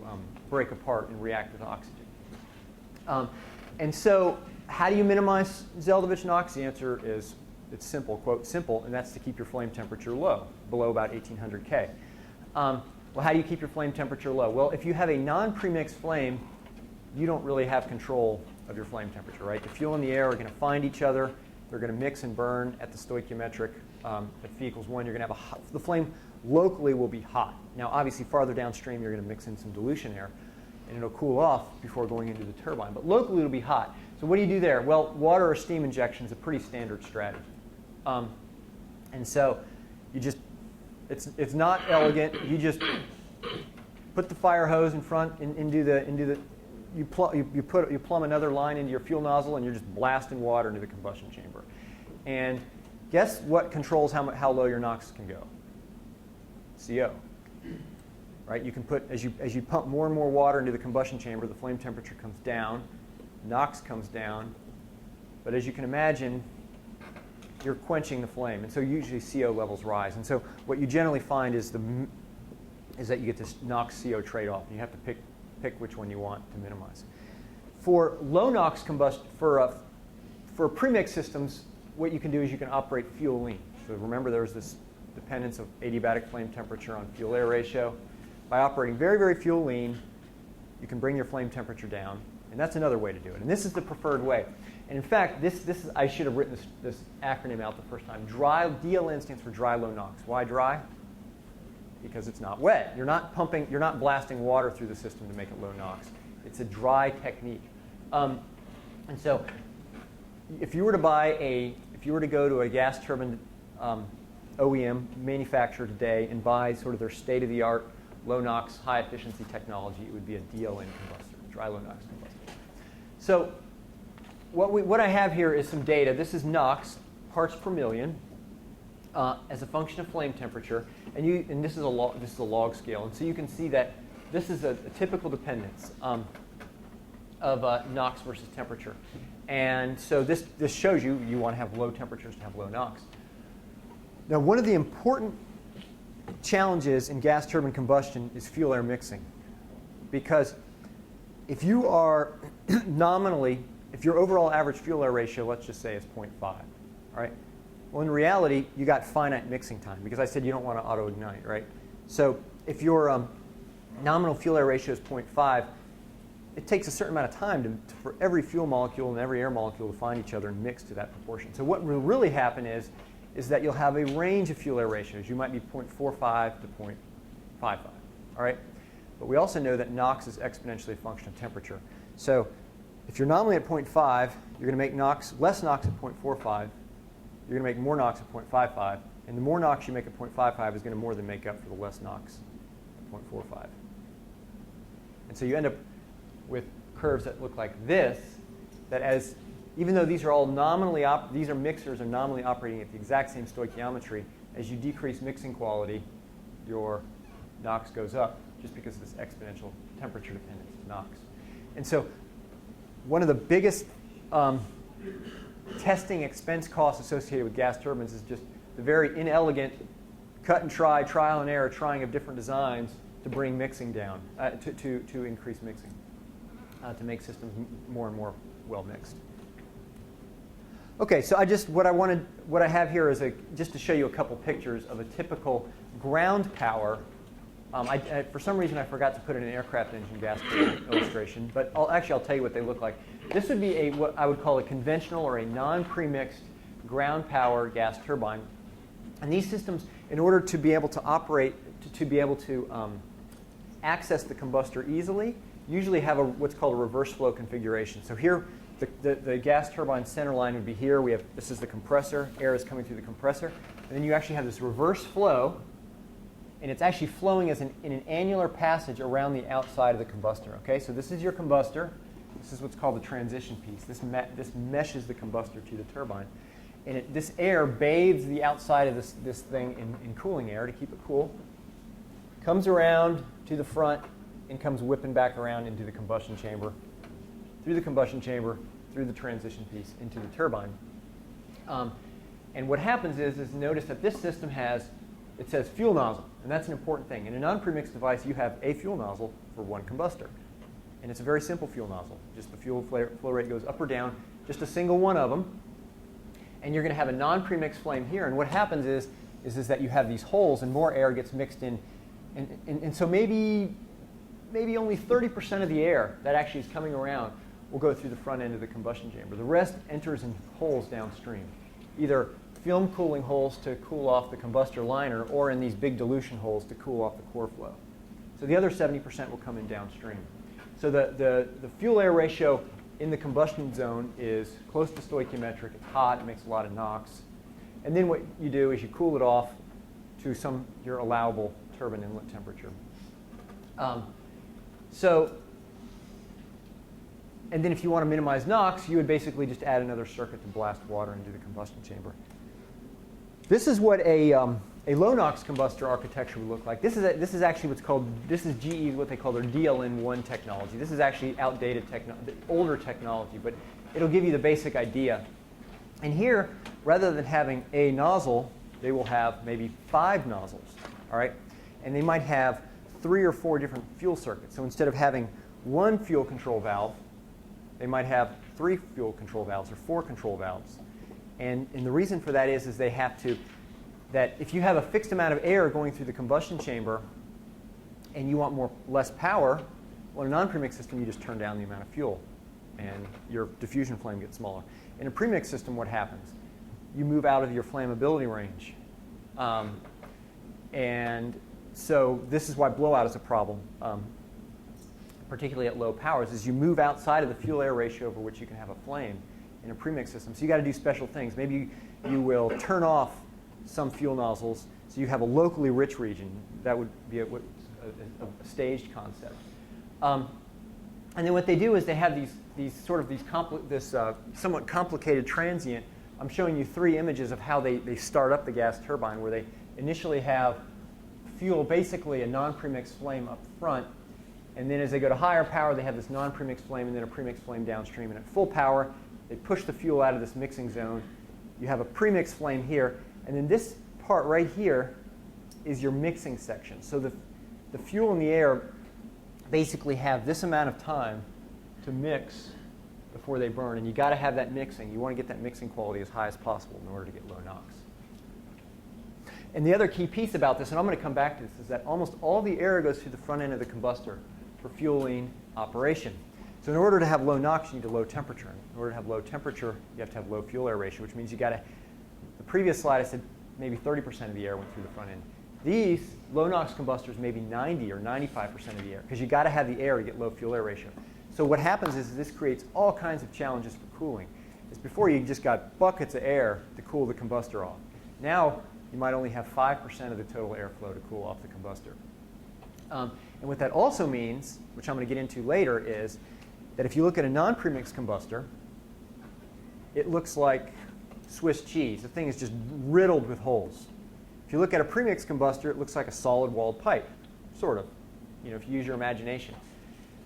break apart and react with oxygen. And so how do you minimize Zeldovich NOx? The answer is it's simple, quote, simple, and that's to keep your flame temperature low, below about 1800 K. Well, how do you keep your flame temperature low? Well, if you have a non-premixed flame, you don't really have control of your flame temperature, right? The fuel and the air are going to find each other. They're going to mix and burn at the stoichiometric at phi equals 1. You're going to have the flame locally will be hot. Now, obviously, farther downstream, you're going to mix in some dilution air, and it'll cool off before going into the turbine. But locally, it'll be hot. So what do you do there? Well, water or steam injection is a pretty standard strategy. And so you just, it's not elegant. You just put the fire hose in front you plumb another line into your fuel nozzle, and you're just blasting water into the combustion chamber. And guess what controls how low your NOx can go? CO. Right? You can put, as you pump more and more water into the combustion chamber, the flame temperature comes down, NOx comes down, but as you can imagine, you're quenching the flame, and so usually CO levels rise. And so what you generally find is that you get this NOx-CO trade-off, and you have to pick which one you want to minimize. For low NOx combustion, for premixed systems, what you can do is you can operate fuel lean. So remember, there's this dependence of adiabatic flame temperature on fuel-air ratio. By operating very, very fuel lean, you can bring your flame temperature down, and that's another way to do it. And this is the preferred way. And in fact, I should have written this acronym out the first time. DLN stands for dry low NOx. Why dry? Because it's not wet. You're not blasting water through the system to make it low NOx. It's a dry technique. And so if you were to go to a gas turbine OEM manufacturer today and buy sort of their state-of-the-art low NOx, high efficiency technology, it would be a DLN combustor, dry low NOx combustor. So what I have here is some data. This is NOx, parts per million, as a function of flame temperature, and this is a log scale, and so you can see that this is a typical dependence of NOx versus temperature, and so this shows you want to have low temperatures to have low NOx. Now, one of the important challenges in gas turbine combustion is fuel-air mixing, because if you are if your overall average fuel-air ratio, let's just say, is 0.5, all right? Well, in reality, you got finite mixing time, because I said you don't want to auto-ignite, right? So if your nominal fuel-air ratio is 0.5, it takes a certain amount of time for every fuel molecule and every air molecule to find each other and mix to that proportion. So what will really happen is that you'll have a range of fuel-air ratios. You might be 0.45 to 0.55, all right? But we also know that NOx is exponentially a function of temperature. So if you're nominally at 0.5, you're going to make less NOx at 0.45. You're going to make more NOx at 0.55, and the more NOx you make at 0.55 is going to more than make up for the less NOx at 0.45. And so you end up with curves that look like this, that even though these are all these mixers are nominally operating at the exact same stoichiometry, as you decrease mixing quality, your NOx goes up just because of this exponential temperature dependence of NOx. And so one of the biggest testing expense costs associated with gas turbines is just the very inelegant cut and try, trial and error, trying of different designs to bring mixing down, to increase mixing, to make systems more and more well mixed. Okay, so what I have here is just to show you a couple pictures of a typical ground power. For some reason, I forgot to put in an aircraft engine gas turbine illustration, but I'll tell you what they look like. This would be what I would call a conventional or a non-premixed ground power gas turbine And these systems, in order to be able to operate, to be able to access the combustor easily, usually have what's called a reverse flow configuration. So here, the gas turbine center line would be here. This is the compressor. Air is coming through the compressor. And then you actually have this reverse flow, and it's actually flowing in an annular passage around the outside of the combustor. Okay, so this is your combustor. This is what's called the transition piece. This meshes the combustor to the turbine. And this air bathes the outside of this thing in cooling air to keep it cool, comes around to the front, and comes whipping back around into the combustion chamber, through the combustion chamber, through the transition piece, into the turbine. And what happens is notice that this system it says fuel nozzle, and that's an important thing. In a non-premixed device, you have a fuel nozzle for one combustor. And it's a very simple fuel nozzle. Just the fuel flow rate goes up or down, just a single one of them. And you're going to have a non-premixed flame here. And what happens is that you have these holes, and more air gets mixed in. And so maybe only 30% of the air that actually is coming around will go through the front end of the combustion chamber. The rest enters in holes downstream, either film cooling holes to cool off the combustor liner, or in these big dilution holes to cool off the core flow. So the other 70% will come in downstream. So the fuel-air ratio in the combustion zone is close to stoichiometric. It's hot. It makes a lot of NOx. And then what you do is you cool it off to your allowable turbine inlet temperature. And then if you want to minimize NOx, you would basically just add another circuit to blast water into the combustion chamber. This is what a low NOx combustor architecture would look like. This is actually this is GE, what they call their DLN1 technology. This is actually outdated older technology, but it'll give you the basic idea. And here, rather than having a nozzle, they will have maybe 5 nozzles, all right? And they might have 3 or 4 different fuel circuits. So instead of having 1 fuel control valve, they might have 3 fuel control valves or 4 control valves. And the reason for that is they have to, that if you have a fixed amount of air going through the combustion chamber and you want less power, well, in a non-premixed system, you just turn down the amount of fuel and your diffusion flame gets smaller. In a premixed system, what happens? You move out of your flammability range. And so this is why blowout is a problem, particularly at low powers, is you move outside of the fuel-air ratio over which you can have a flame in a premixed system. So you got to do special things. Maybe you will turn off some fuel nozzles so you have a locally rich region. That would be a staged concept. And then what they do is they have these somewhat complicated transient. I'm showing you 3 images of how they start up the gas turbine, where they initially have fuel, basically a non-premixed flame up front, and then as they go to higher power, they have this non-premixed flame and then a premixed flame downstream. And at full power, they push the fuel out of this mixing zone. You have a premixed flame here, and then this part right here is your mixing section. So the fuel and the air basically have this amount of time to mix before they burn, and you got to have that mixing. You want to get that mixing quality as high as possible in order to get low NOx. And the other key piece about this, and I'm going to come back to this, is that almost all the air goes through the front end of the combustor for fueling operation. So in order to have low NOx, you need a low temperature. In order to have low temperature, you have to have low fuel-air ratio, which means you got to, the previous slide I said maybe 30% of the air went through the front end. These low NOx combustors, maybe 90 or 95% of the air, because you got to have the air to get low fuel-air ratio. So what happens is this creates all kinds of challenges for cooling. Is before you just got buckets of air to cool the combustor off. Now you might only have 5% of the total airflow to cool off the combustor. And what that also means, which I'm going to get into later, is that if you look at a non-premixed combustor, it looks like Swiss cheese. The thing is just riddled with holes. If you look at a premixed combustor, it looks like a solid-walled pipe, sort of, if you use your imagination.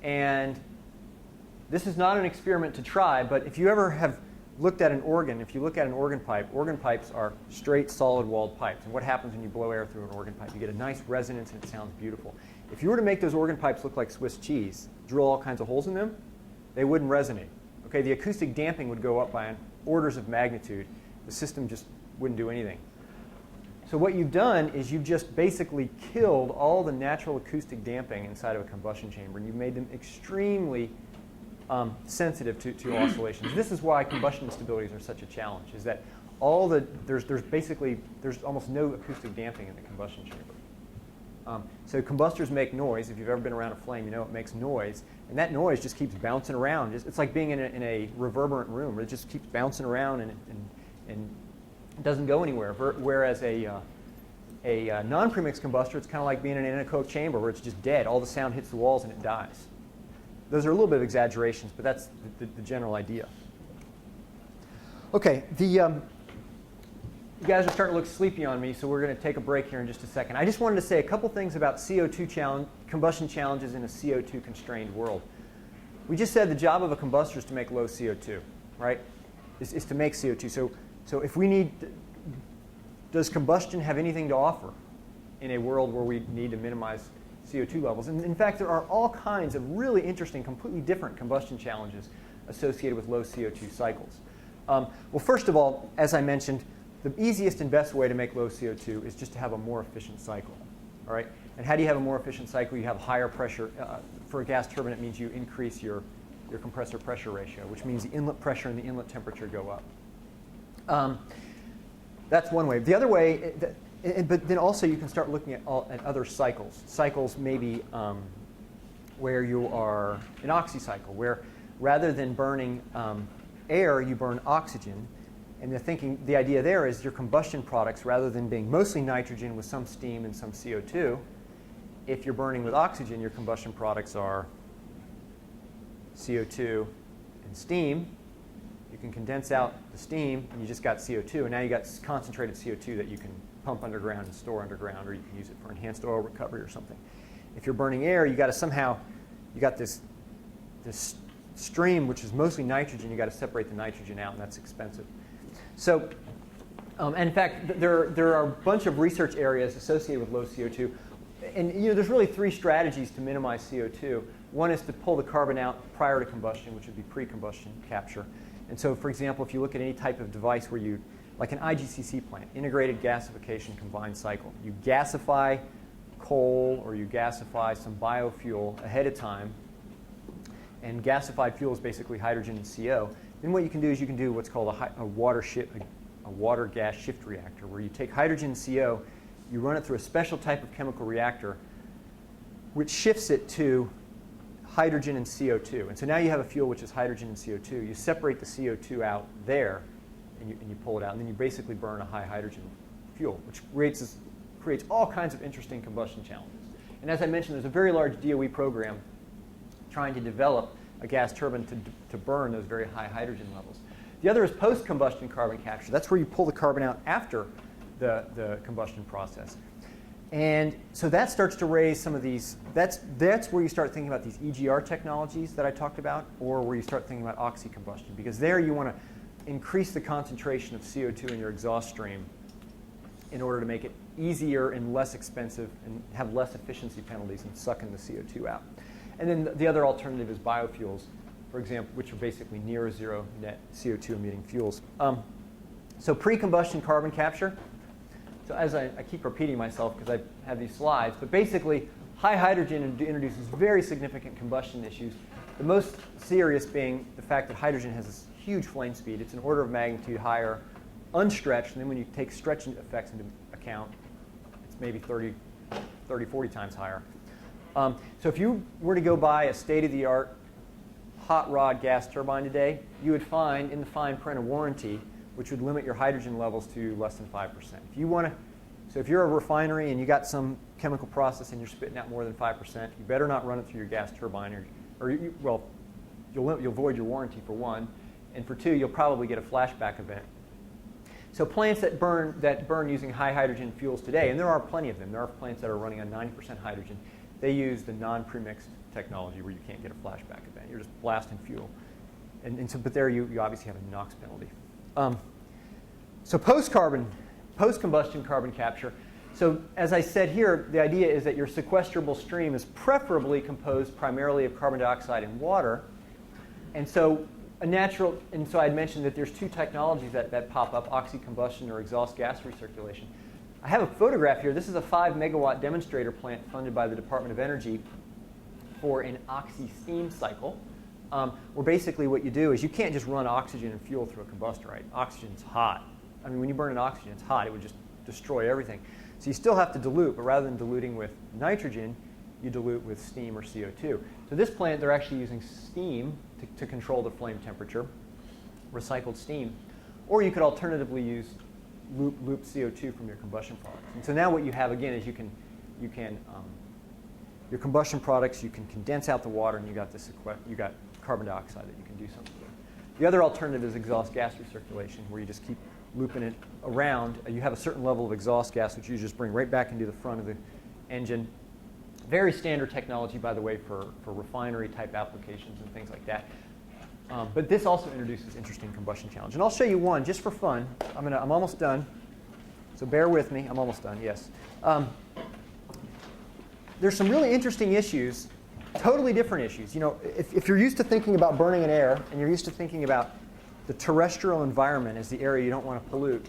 And this is not an experiment to try, but if you ever have looked at an organ, if you look at an organ pipes are straight, solid-walled pipes. And what happens when you blow air through an organ pipe? You get a nice resonance and it sounds beautiful. If you were to make those organ pipes look like Swiss cheese, drill all kinds of holes in them, they wouldn't resonate. Okay, the acoustic damping would go up by orders of magnitude. The system just wouldn't do anything. So what you've done is you've just basically killed all the natural acoustic damping inside of a combustion chamber, and you've made them extremely sensitive to oscillations. This is why combustion instabilities are such a challenge, is that there's almost no acoustic damping in the combustion chamber. So combustors make noise. If you've ever been around a flame, you know it makes noise. And that noise just keeps bouncing around. It's like being in a reverberant room where it just keeps bouncing around and it doesn't go anywhere. Whereas a non-premixed combustor, it's kind of like being in an anechoic chamber where it's just dead. All the sound hits the walls and it dies. Those are a little bit of exaggerations, but that's the general idea. Okay, you guys are starting to look sleepy on me, so we're going to take a break here in just a second. I just wanted to say a couple things about CO2 combustion challenges in a CO2 constrained world. We just said the job of a combustor is to make low CO2, right? Is to make CO2. So if we need, does combustion have anything to offer in a world where we need to minimize CO2 levels? And in fact, there are all kinds of really interesting, completely different combustion challenges associated with low CO2 cycles. Well, first of all, as I mentioned, the easiest and best way to make low CO2 is just to have a more efficient cycle. All right? And how do you have a more efficient cycle? You have higher pressure. For a gas turbine, it means you increase your compressor pressure ratio, which means the inlet pressure and the inlet temperature go up. That's one way. The other way, but then also you can start looking at other cycles. Cycles maybe where you are an oxy cycle, where rather than burning air, you burn oxygen. And the idea there is your combustion products, rather than being mostly nitrogen with some steam and some CO2, if you're burning with oxygen, your combustion products are CO2 and steam. You can condense out the steam, and you just got CO2, and now you got concentrated CO2 that you can pump underground and store underground, or you can use it for enhanced oil recovery or something. If you're burning air, you got to somehow, you got this stream which is mostly nitrogen. You got to separate the nitrogen out, and that's expensive. So, and in fact, there are a bunch of research areas associated with low CO2, and there's really three strategies to minimize CO2. One is to pull the carbon out prior to combustion, which would be pre-combustion capture. And so, for example, if you look at any type of device where you, like an IGCC plant, integrated gasification combined cycle, you gasify coal or you gasify some biofuel ahead of time, and gasified fuel is basically hydrogen and CO. Then what you can do is you can do what's called a water gas shift reactor, where you take hydrogen and CO, you run it through a special type of chemical reactor, which shifts it to hydrogen and CO2. And so now you have a fuel which is hydrogen and CO2. You separate the CO2 out there, and you pull it out, and then you basically burn a high hydrogen fuel, which creates all kinds of interesting combustion challenges. And as I mentioned, there's a very large DOE program trying to develop a gas turbine to burn those very high hydrogen levels. The other is post-combustion carbon capture. That's where you pull the carbon out after the combustion process. And so that starts to raise some of these, that's where you start thinking about these EGR technologies that I talked about, or where you start thinking about oxy-combustion, because there you want to increase the concentration of CO2 in your exhaust stream in order to make it easier and less expensive and have less efficiency penalties in sucking the CO2 out. And then the other alternative is biofuels, for example, which are basically near zero net CO2 emitting fuels. So pre-combustion carbon capture. So as I keep repeating myself because I have these slides, but basically high hydrogen introduces very significant combustion issues. The most serious being the fact that hydrogen has this huge flame speed. It's an order of magnitude higher, unstretched, and then when you take stretching effects into account, it's maybe 30, 40 times higher. So if you were to go buy a state-of-the-art hot rod gas turbine today, you would find in the fine print a warranty which would limit your hydrogen levels to less than 5%. If you want to, so if you're a refinery and you got some chemical process and you're spitting out more than 5%, you better not run it through your gas turbine, well, you'll void your warranty for one, and for two, you'll probably get a flashback event. So plants that burn using high hydrogen fuels today, and there are plenty of them. There are plants that are running on 90% hydrogen. They use the non-premixed technology where you can't get a flashback event. You're just blasting fuel. But there you obviously have a NOx penalty. So post-combustion carbon capture. So as I said here, the idea is that your sequestrable stream is preferably composed primarily of carbon dioxide and water. And so I'd mentioned that there's two technologies that pop up, oxy-combustion or exhaust gas recirculation. I have a photograph here. This is a 5-megawatt demonstrator plant funded by the Department of Energy for an oxy-steam cycle, where basically what you do is you can't just run oxygen and fuel through a combustor, right? Oxygen's hot. I mean, when you burn an oxygen, it's hot. It would just destroy everything. So you still have to dilute, but rather than diluting with nitrogen, you dilute with steam or CO2. So this plant, they're actually using steam to control the flame temperature, recycled steam. Or you could alternatively use loop CO2 from your combustion products. And so now what you have, again, is your combustion products, you can condense out the water, and you got carbon dioxide that you can do something with. The other alternative is exhaust gas recirculation, where you just keep looping it around. You have a certain level of exhaust gas, which you just bring right back into the front of the engine. Very standard technology, by the way, for refinery-type applications and things like that. But this also introduces interesting combustion challenge. And I'll show you one just for fun. I'm almost done. So bear with me. I'm almost done, yes. There's some really interesting issues, totally different issues. You know, if you're used to thinking about burning in air, and you're used to thinking about the terrestrial environment as the area you don't want to pollute,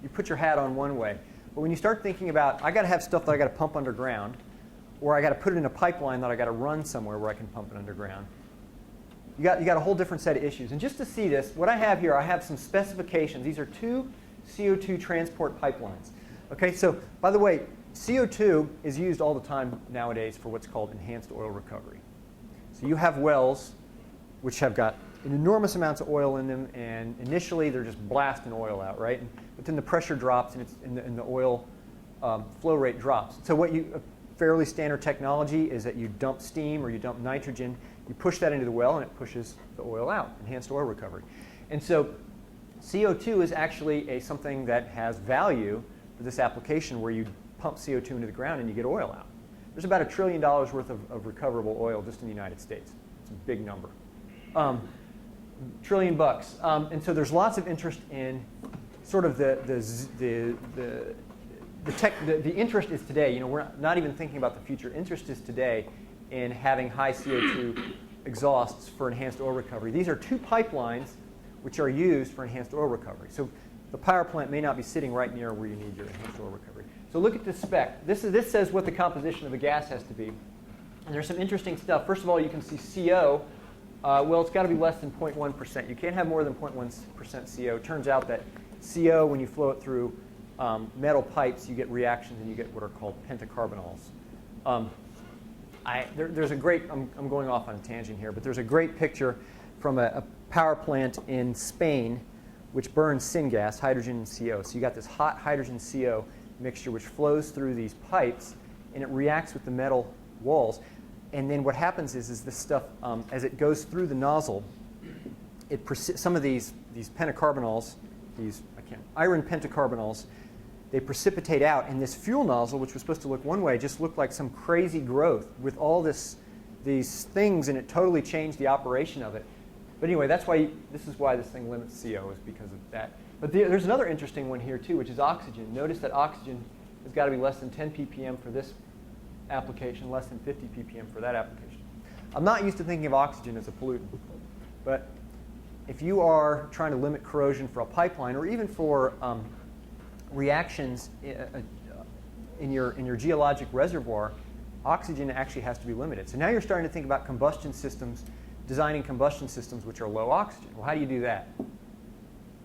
you put your hat on one way. But when you start thinking about, I got to have stuff that I got to pump underground, or I got to put it in a pipeline that I got to run somewhere where I can pump it underground, you got a whole different set of issues. And just to see this, what I have here, I have some specifications. These are 2 CO2 transport pipelines. Okay, so by the way, CO2 is used all the time nowadays for what's called enhanced oil recovery. So you have wells which have got enormous amounts of oil in them, and initially they're just blasting oil out, right? But then the pressure drops, and the oil flow rate drops. So a fairly standard technology is that you dump steam or you dump nitrogen, you push that into the well, and it pushes the oil out, enhanced oil recovery. And so CO2 is actually something that has value for this application, where you pump CO2 into the ground and you get oil out. There's about $1 trillion worth of recoverable oil just in the United States. It's a big number. $1 trillion. And so there's lots of interest in sort of the interest is today. You know, we're not even thinking about the future. Interest is today in having high CO2 exhausts for enhanced oil recovery. These are 2 pipelines which are used for enhanced oil recovery. So the power plant may not be sitting right near where you need your enhanced oil recovery. So look at this spec. This says what the composition of the gas has to be. And there's some interesting stuff. First of all, you can see CO. Well, it's got to be less than 0.1%. You can't have more than 0.1% CO. It turns out that CO, when you flow it through metal pipes, you get reactions and you get what are called pentacarbonyls. There's a great, I'm going off on a tangent here, but there's a great picture from a power plant in Spain which burns syngas, hydrogen and CO. So you got this hot hydrogen CO mixture which flows through these pipes, and it reacts with the metal walls. And then what happens is this stuff, as it goes through the nozzle, some of these pentacarbonyls, iron pentacarbonyls, they precipitate out, and this fuel nozzle, which was supposed to look one way, just looked like some crazy growth with all these things, and it totally changed the operation of it. But anyway, this is why this thing limits CO, is because of that. But there's another interesting one here too, which is oxygen. Notice that oxygen has got to be less than 10 ppm for this application, less than 50 ppm for that application. I'm not used to thinking of oxygen as a pollutant, but if you are trying to limit corrosion for a pipeline, or even for reactions in your geologic reservoir, oxygen actually has to be limited. So now you're starting to think about combustion systems, designing combustion systems which are low oxygen. Well, how do you do that?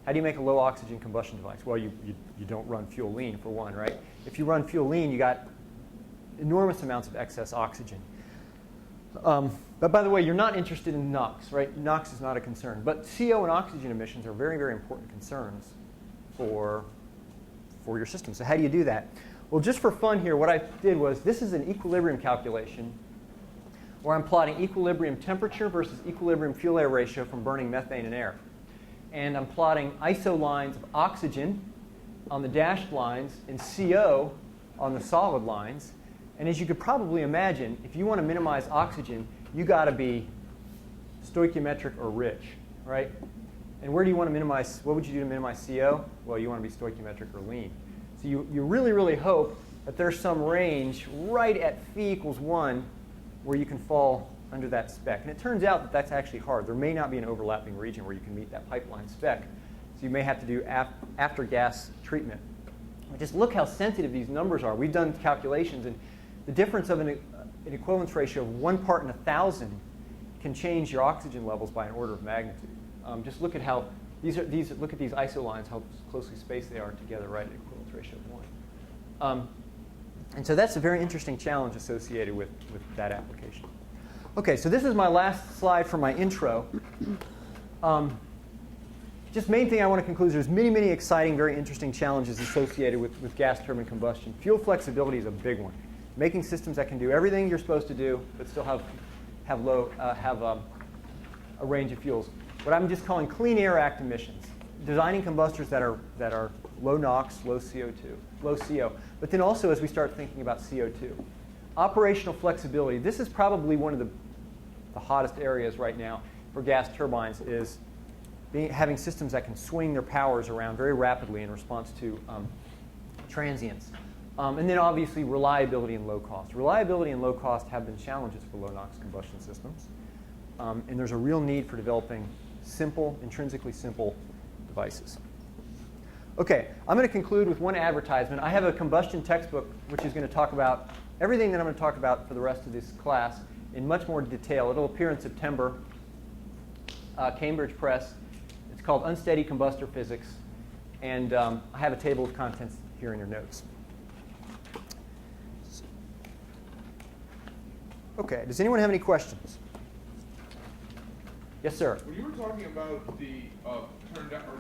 How do you make a low oxygen combustion device? Well, you don't run fuel lean, for one, right? If you run fuel lean, you got enormous amounts of excess oxygen. But by the way, you're not interested in NOx, right? NOx is not a concern. But CO and oxygen emissions are very, very important concerns for your system. So how do you do that? Well, just for fun here, what I did was, this is an equilibrium calculation where I'm plotting equilibrium temperature versus equilibrium fuel-air ratio from burning methane and air. And I'm plotting iso lines of oxygen on the dashed lines and CO on the solid lines. And as you could probably imagine, if you want to minimize oxygen, you got to be stoichiometric or rich, right? And where do you want to minimize, what would you do to minimize CO? Well, you want to be stoichiometric or lean. So you really, really hope that there's some range right at phi equals 1 where you can fall under that spec. And it turns out that that's actually hard. There may not be an overlapping region where you can meet that pipeline spec. So you may have to do after gas treatment. But just look how sensitive these numbers are. We've done calculations, and the difference of an equivalence ratio of 1 part in 1,000 can change your oxygen levels by an order of magnitude. Just look at how Look at these iso lines, how closely spaced they are together, right? Equivalence ratio of 1. And so that's a very interesting challenge associated with that application. Okay, so this is my last slide for my intro. Just main thing I want to conclude is there's many, many exciting, very interesting challenges associated with gas turbine combustion. Fuel flexibility is a big one. Making systems that can do everything you're supposed to do, but still have a range of fuels. What I'm just calling Clean Air Act emissions. Designing combustors that are low NOx, low CO2, low CO. But then also as we start thinking about CO2. Operational flexibility. This is probably one of the hottest areas right now for gas turbines is having systems that can swing their powers around very rapidly in response to transients. And then obviously reliability and low cost. Reliability and low cost have been challenges for low NOx combustion systems. And there's a real need for developing simple, intrinsically simple devices. Okay, I'm going to conclude with one advertisement. I have a combustion textbook which is going to talk about everything that I'm going to talk about for the rest of this class in much more detail. It'll appear in September, Cambridge Press. It's called Unsteady Combustor Physics. And I have a table of contents here in your notes. Okay, does anyone have any questions? Yes, sir. When you were talking about the turndown, or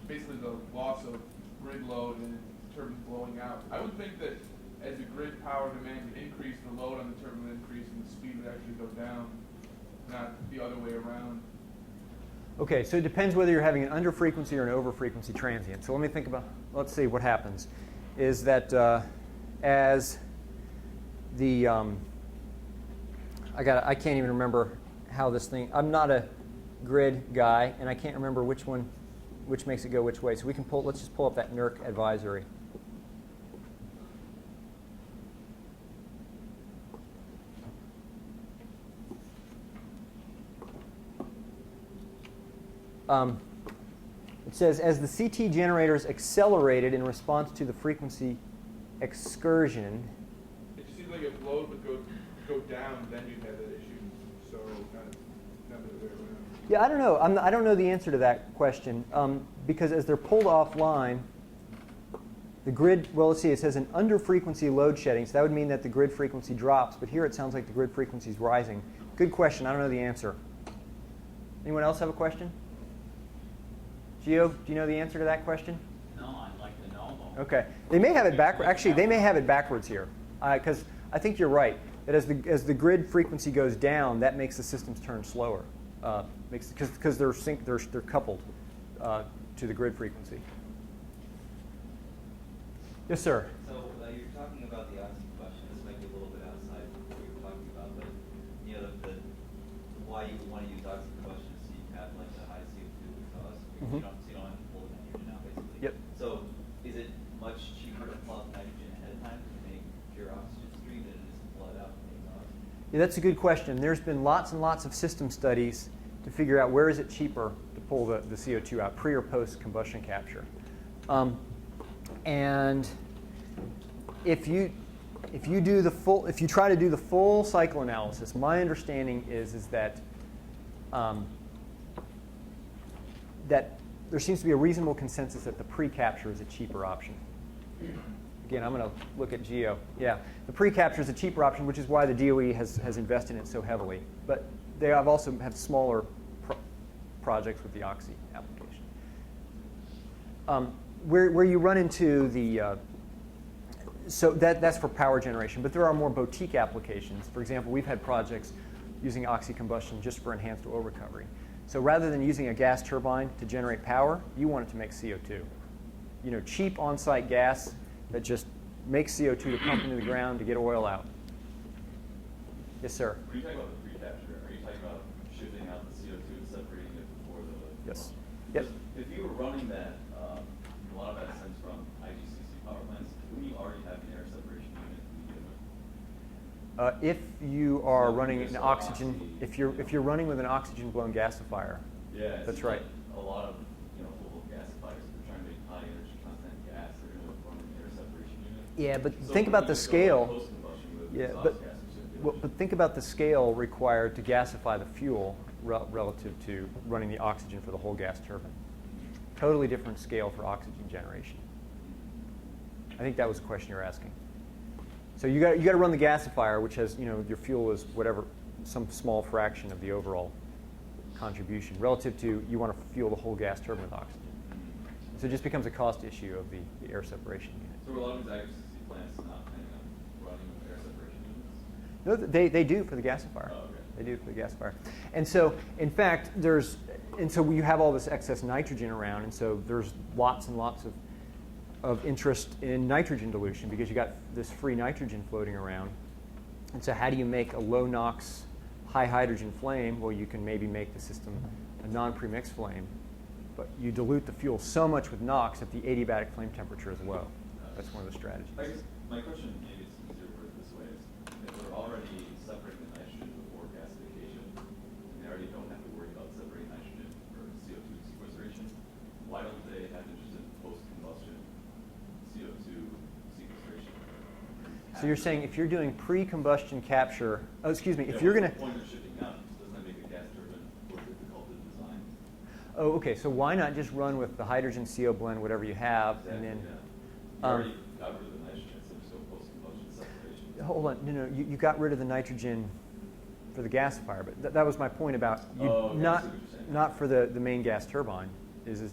basically the loss of grid load and turbines blowing out, I would think that as the grid power demand would increase, the load on the turbine would increase and the speed would actually go down, not the other way around. Okay, so it depends whether you're having an under frequency or an over frequency transient. So let me think about, let's see what happens. Is that as the, I can't even remember how this thing, I'm not a grid guy, and I can't remember which makes it go which way. So we can let's just pull up that NERC advisory. It says, as the CT generators accelerated in response to the frequency excursion. It just seems like if load would go down, then you'd have that issue. So not the other way around. Yeah, I don't know. I don't know the answer to that question because as they're pulled offline, the grid, well, let's see, it says an under frequency load shedding. So that would mean that the grid frequency drops. But here it sounds like the grid frequency is rising. Good question. I don't know the answer. Anyone else have a question? Gio, do you know the answer to that question? No, I'd like to know. Okay. They may have it backwards. Actually, they may have it backwards here. Because I think you're right. That as the grid frequency goes down, that makes the systems turn slower. Because they're coupled to the grid frequency. Yes, sir. So you're talking about the oxy combustion. This might be a little bit outside what you were talking about, but why you would want to use oxy combustion is so you have like a high CO2 exhaust. Mm-hmm. You don't have to pull nitrogen out basically. Yep. So is it much cheaper to plug nitrogen ahead of time to make pure oxygen stream than it is to flood out the exhaust? Yeah, that's a good question. There's been lots and lots of system studies to figure out where is it cheaper to pull the CO2 out, pre or post combustion capture. And if you try to do the full cycle analysis, my understanding is that that there seems to be a reasonable consensus that the pre-capture is a cheaper option. Again, I'm going to look at Geo. Yeah, the pre-capture is a cheaper option, which is why the DOE has invested in it so heavily. But they have also have smaller projects with the oxy application. Where you run into the so that's for power generation, but there are more boutique applications. For example, we've had projects using oxy combustion just for enhanced oil recovery. So rather than using a gas turbine to generate power, you want it to make CO2. You know, cheap on-site gas that just makes CO2 to pump into the ground to get oil out. Yes, sir. When you talk about the pre-capture, are you talking about shifting out the CO2 and separating it before the? Yes. Yep. If you were running that, a lot of that stems from IGCC power plants. Wouldn't you already have an air separation unit to begin with? If you are running an oxygen, if you're running with an oxygen-blown gasifier, yeah, that's right. Like a lot of full gasifiers, they're trying to make high energy content gas. They're going to run an air separation unit. Yeah, but So think about the scale. Post-combustion with Yeah, exhaust but gases, but think about the scale required to gasify the fuel. relative to running the oxygen for the whole gas turbine. Totally different scale for oxygen generation. I think that was the question you were asking. So you got to run the gasifier, which has, your fuel is whatever, some small fraction of the overall contribution relative to you want to fuel the whole gas turbine with oxygen. So it just becomes a cost issue of the air separation unit. So are a lot of these IGCC plants not planning on running with air separation units? No, they do for the gasifier. Oh, okay. They do for the gasifier. And so, in fact, so you have all this excess nitrogen around, and so there's lots and lots of interest in nitrogen dilution because you got this free nitrogen floating around. And so how do you make a low NOx, high hydrogen flame? Well, you can maybe make the system a non-premixed flame, but you dilute the fuel so much with NOx that the adiabatic flame temperature is low. That's one of the strategies. I guess my question, maybe it's easier worded this way, is if we're already separating the nitrogen before gasification, and they already don't have to worry about separating nitrogen for CO2 sequestration, why don't they have interest in post-combustion CO2 sequestration? So you're saying if you're doing pre-combustion capture, if Yeah, you're going what's the point of shipping out? Doesn't that make a gas turbine more difficult to design? Oh, okay. So why not just run with the hydrogen CO blend, whatever you have, Exactly, and then? yeah. You already got rid of the nitrogen, so just go post-combustion separation. Hold on. No. You got rid of the nitrogen for the gasifier, but that was my point about you Okay, I not see what you're saying. not for the main gas turbine. Okay.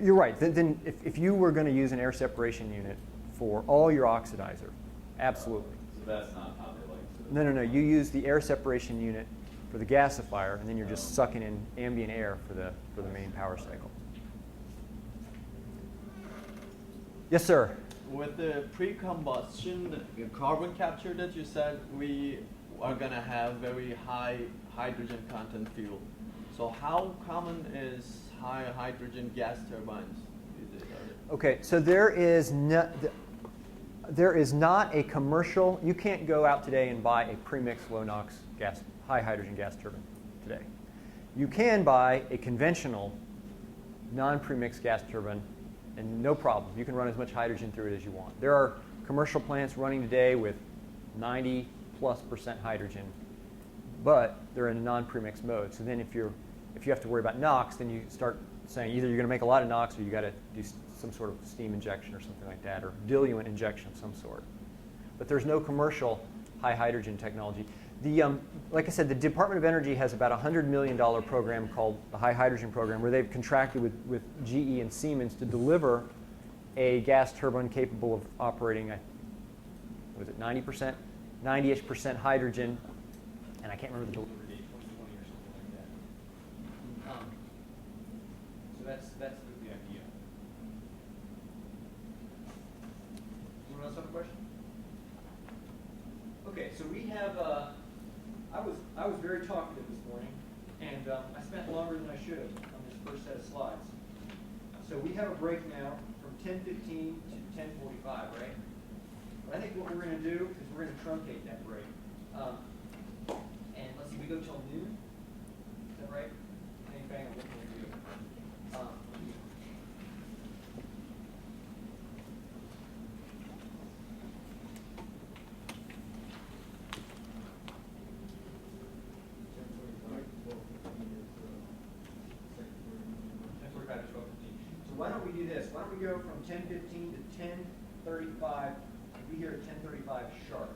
You're right. Then if you were going to use an air separation unit for all your oxidizer, absolutely. So that's not how they like to. No. You use the air separation unit for the gasifier, and then you're just sucking in ambient air for the main power cycle. Yes, sir. With the pre-combustion carbon capture that you said, we are going to have very high hydrogen content fuel. So how common is high hydrogen gas turbines? Okay, so there is not a commercial. You can't go out today and buy a premixed low NOx high hydrogen gas turbine today. You can buy a conventional non-premixed gas turbine, and no problem. You can run as much hydrogen through it as you want. There are commercial plants running today with 90+% hydrogen, but they're in a non-premixed mode. So then if you have to worry about NOx, then you start saying either you're going to make a lot of NOx or you got to do some sort of steam injection or something like that, or diluent injection of some sort. But there's no commercial high hydrogen technology. Like I said, the Department of Energy has about a $100 million program called the High Hydrogen Program, where they've contracted with GE and Siemens to deliver a gas turbine capable of operating, was it 90%? 90-ish% hydrogen, and I can't remember the delivery date, 2020 or something like that. So that's the idea. Anyone else have a question? Okay, so we have, I was very talkative this morning, and I spent longer than I should have on this first set of slides. So we have a break now from 10:15 to 10:45, right? But I think what we're going to do is we're going to truncate that break. And let's see, we go till noon? Is that right? Bang, what can we do? So why don't we do this? Why don't we go from 10:15 to 10:35 and be here at 10:35 sharp?